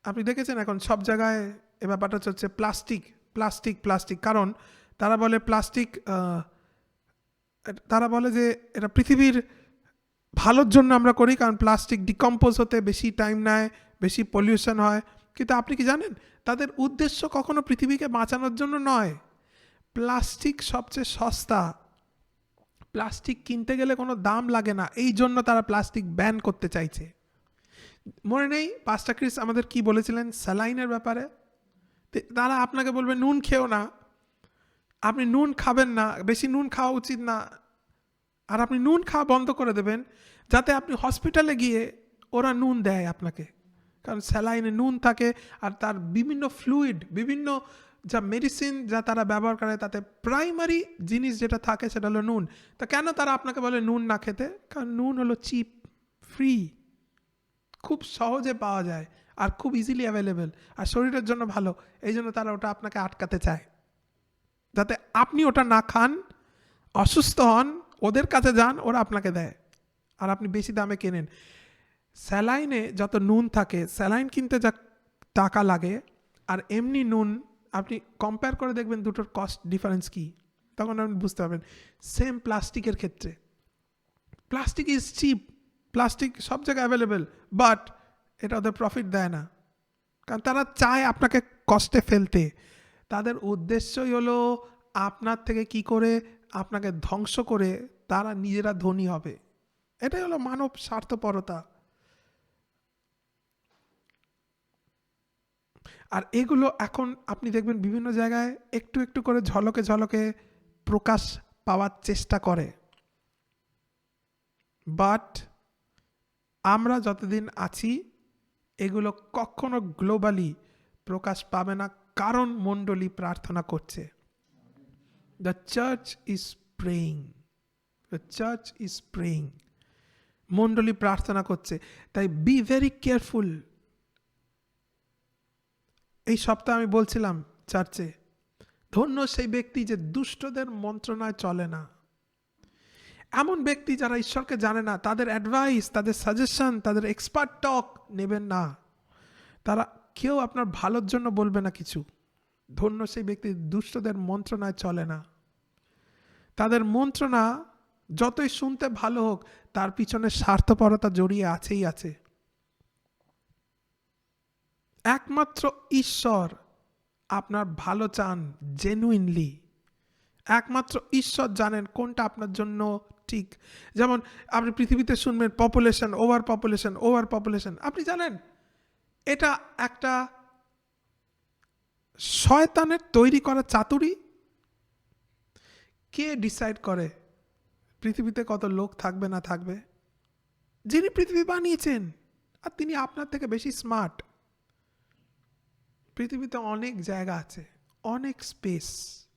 আপনি দেখেছেন এখন সব জায়গায় এ ব্যাপারটা চলছে, প্লাস্টিক প্লাস্টিক প্লাস্টিক। কারণ তারা বলে প্লাস্টিক, তারা বলে যে এটা পৃথিবীর ভালোর জন্য আমরা করি, কারণ প্লাস্টিক ডিকম্পোজ হতে বেশি টাইম নেয়, বেশি পলিউশন হয়। কিন্তু আপনি কি জানেন, তাদের উদ্দেশ্য কখনো পৃথিবীকে বাঁচানোর জন্য নয়। প্লাস্টিক সবচেয়ে সস্তা, প্লাস্টিক কিনতে গেলে কোনো দাম লাগে না, এই জন্য তারা প্লাস্টিক ব্যান করতে চাইছে। মনে নেই পাস্টার ক্রিস আমাদের কি বলেছিলেন স্যালাইনের ব্যাপারে? তারা আপনাকে বলবে নুন খেও না, আপনি নুন খাবেন না, বেশি নুন খাওয়া উচিত না, আর আপনি নুন খাওয়া বন্ধ করে দেবেন যাতে আপনি হসপিটালে গিয়ে ওরা নুন দেয় আপনাকে, কারণ স্যালাইনে নুন থাকে। আর তার বিভিন্ন ফ্লুইড, বিভিন্ন যা মেডিসিন যা তারা ব্যবহার করে, তাতে প্রাইমারি জিনিস যেটা থাকে সেটা হলো নুন। তা কেন তারা আপনাকে বলে নুন না খেতে? কারণ নুন হলো চিপ, ফ্রি, খুব সহজে পাওয়া যায় আর খুব ইজিলি অ্যাভেলেবেল, আর শরীরের জন্য ভালো। এই জন্য তারা ওটা আপনাকে আটকাতে চায়, যাতে আপনি ওটা না খান, অসুস্থ হন, ওদের কাছে যান, ওরা আপনাকে দেয় আর আপনি বেশি দামে কেনেন। স্যালাইনে যত নুন থাকে, স্যালাইন কিনতে যা টাকা লাগে আর এমনি নুন, আপনি কম্পেয়ার করে দেখবেন দুটোর কস্ট ডিফারেন্স কী, তখন আপনি বুঝতে পারবেন। সেম প্লাস্টিকের ক্ষেত্রে, প্লাস্টিক ইজ চিপ, প্লাস্টিক সব জায়গায় অ্যাভেলেবেল, বাট এটা ওদের প্রফিট দেয় না, কারণ তারা চায় আপনাকে কষ্টে ফেলতে। তাদের উদ্দেশ্যই হলো আপনার থেকে কি করে আপনাকে ধ্বংস করে তারা নিজেরা ধনী হবে। এটাই হলো মানব স্বার্থপরতা। আর এগুলো এখন আপনি দেখবেন বিভিন্ন জায়গায় একটু একটু করে ঝলকে ঝলকে প্রকাশ পাওয়ার চেষ্টা করে, বাট আমরা যতদিন আছি এগুলো কখনো গ্লোবালি প্রকাশ পাবে না, কারণ মণ্ডলী প্রার্থনা করছে। The church is praying, the church is praying, মণ্ডলী প্রার্থনা করছে। তাই বি ভেরি কেয়ারফুল। এই সপ্তাহে আমি বলছিলাম চার্চে, ধন্য সেই ব্যক্তি যে দুষ্টদের মন্ত্রণায় চলে না। এমন ব্যক্তি যারা ঈশ্বরকে জানে না, তাদের অ্যাডভাইস, তাদের সাজেশন, তাদের এক্সপার্ট টক নেবেন না। তারা কেউ আপনার ভালোর জন্য বলবে না কিছু। ধন্য সেই ব্যক্তি দুষ্টদের মন্ত্রণায় চলে না। তাদের মন্ত্রণা যতই শুনতে ভালো হোক, তার পিছনে স্বার্থপরতা জড়িয়ে আছেই আছে। একমাত্র ঈশ্বর আপনার ভালো চান জেনুইনলি। একমাত্র ঈশ্বর জানেন কোনটা আপনার জন্য ঠিক। যেমন আপনি পৃথিবীতে শুনবেন population, over population, over population. আপনি জানেন এটা একটা শয়তানের তৈরি করা চাতুরি। কে ডিসাইড করে পৃথিবীতে কত লোক থাকবে না থাকবে? যিনি পৃথিবী বানিয়েছেন, আর তিনি আপনার থেকে বেশি স্মার্ট। পৃথিবীতে অনেক জায়গা আছে, অনেক space,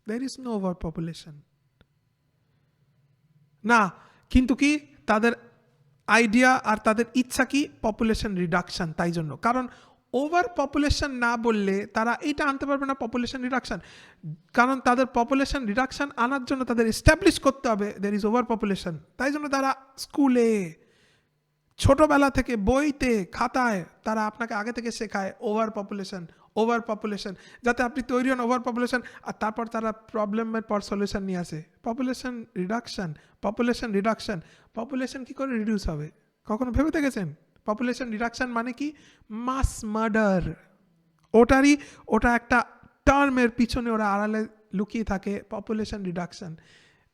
there is no over population না। কিন্তু কি তাদের আইডিয়া আর তাদের ইচ্ছা কি? Population reduction. তাই জন্য, কারণ ওভার পপুলেশন না বললে তারা এটা আনতে পারবে না পপুলেশন রিডাকশন। কারণ তাদের পপুলেশন রিডাকশন আনার জন্য তাদের এস্টাবলিশ করতে হবে there is ওভার পপুলেশন। তাই জন্য তারা স্কুলে, ছোটবেলা থেকে বইতে, খাতায় তারা আপনাকে আগে থেকে শেখায় ওভার পপুলেশন, ওভার পপুলেশন, যাতে আপনি তৈরি হন ওভার পপুলেশন। আর তারপর তারা প্রবলেমের পর সলিউশন নিয়ে আসে। Population reduction, population reduction. Population কি করে রিডিউস হবে কখনো ভেবে দেখেছেন? পপুলেশন রিডাকশন মানে কি? মাস মার্ডার। ওটা একটা টার্মের পিছনে ওরা আড়ালে লুকিয়ে থাকে। পপুলেশন রিডাকশন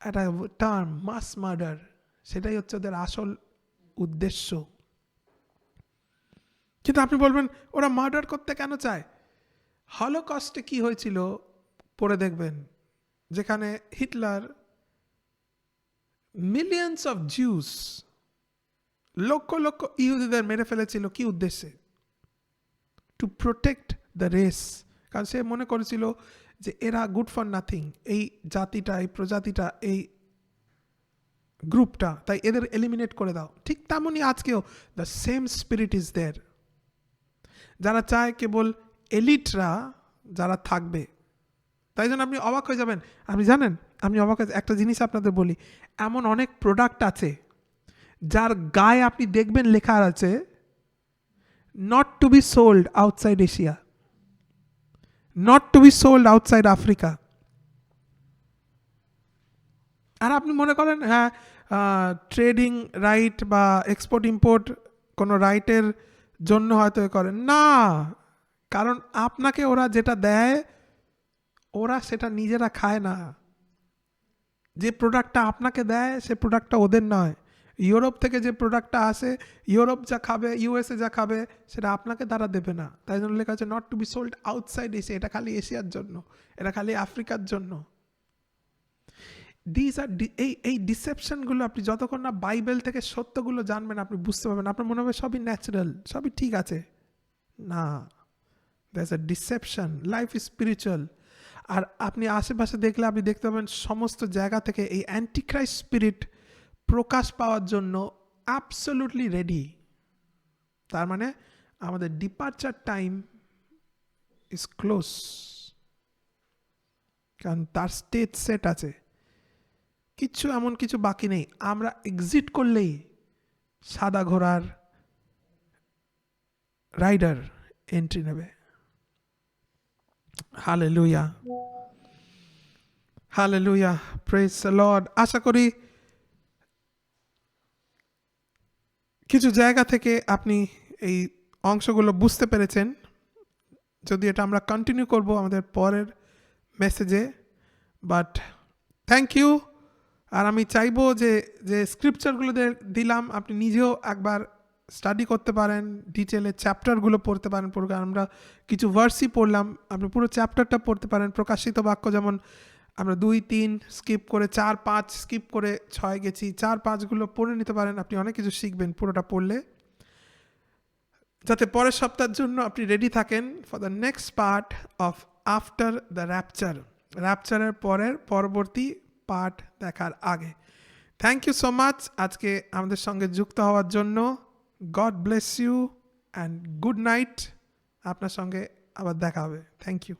একটা টার্ম, মাস মার্ডার। সেটাই হচ্ছে ওদের আসল উদ্দেশ্য। কিন্তু আপনি বলবেন ওরা মার্ডার করতে কেন চায়? হলোকস্টে কি হয়েছিল পড়ে দেখবেন, যেখানে Hitler millions of Zeus, lakh lakh ইহুদিদের মেরে ফেলেছিল। কি উদ্দেশ্যে? To protect the race. কারণ সে মনে করেছিল যে এরা গুড ফর নাথিং, এই জাতিটা, এই প্রজাতিটা, এই গ্রুপটা, তাই এদের এলিমিনেট করে দাও। ঠিক তেমনই আজকেও the same spirit is there. যারা চায় কেবল এলিটরা যারা থাকবে। তাই জন্য আপনি অবাক হয়ে যাবেন। আপনি জানেন, আমি অবাক হয়ে একটা জিনিস আপনাদের বলি, এমন অনেক প্রোডাক্ট আছে যার গায়ে আপনি দেখবেন লেখা আছে not to be sold outside Asia, not to be sold outside Africa. আর আপনি মনে করেন হ্যাঁ, ট্রেডিং রাইট বা এক্সপোর্ট ইম্পোর্ট কোনো রাইটের জন্য হয়তো করেন না। কারণ আপনাকে ওরা যেটা দেয়, ওরা সেটা নিজেরা খায় না। যে প্রোডাক্টটা আপনাকে দেয় সে প্রোডাক্টটা ওদের নয়। ইউরোপ থেকে যে প্রোডাক্টটা আসে, ইউরোপ যা খাবে, ইউএসএ যা খাবে, সেটা আপনাকে তারা দেবে না। তাই জন্য লেখা আছে not to be sold outside Asia. এটা খালি এশিয়ার জন্য, এটা খালি আফ্রিকার জন্য। এই ডিসেপশনগুলো আপনি যতক্ষণ না বাইবেল থেকে সত্যগুলো জানবেন, আপনি বুঝতে পারবেন। আপনার মনে হবে সবই ন্যাচারাল, সবই ঠিক আছে। না, that's a deception. Life is spiritual. আর আপনি আশেপাশে দেখলে আপনি দেখতে পাবেন সমস্ত জায়গা থেকে এই অ্যান্টিক্রাইস্ট স্পিরিট প্রকাশ পাওয়ার জন্য অ্যাবসলিউটলি রেডি। তার মানে আমাদের ডিপার্চার টাইম ইজ ক্লোজ, কারণ তার স্টেজ সেট আছে। কিচ্ছু এমন কিছু বাকি নেই। আমরা এক্সিট করলেই সাদা ঘোড়ার রাইডার এন্ট্রি নেবে। Hallelujah, hallelujah, praise the Lord. আশা করি কিছু জায়গা থেকে আপনি এই অংশগুলো বুঝতে পেরেছেন। যদি এটা আমরা কন্টিনিউ করব আমাদের পরের মেসেজে, বাট থ্যাংক ইউ। আর আমি চাইবো যে স্ক্রিপচারগুলো দিলাম আপনি নিজেও একবার স্টাডি করতে পারেন, ডিটেলে চ্যাপ্টারগুলো পড়তে পারেন। পুরো আমরা কিছু ভার্সই পড়লাম, আপনি পুরো চ্যাপ্টারটা পড়তে পারেন। প্রকাশিত বাক্য যেমন আমরা 2-3 স্কিপ করে 4-5 স্কিপ করে 6 গেছি, 4-5গুলো পড়ে নিতে পারেন। আপনি অনেক কিছু শিখবেন পুরোটা পড়লে, যাতে পরের সপ্তাহের জন্য আপনি রেডি থাকেন for the next part of after the rapture, র্যাপচারের পরবর্তী পার্ট দেখার আগে। থ্যাংক ইউ সো মাচ আজকে আমাদের সঙ্গে যুক্ত হওয়ার জন্য। God bless you and good night. আপনার সঙ্গে আবার দেখা হবে। Thank you.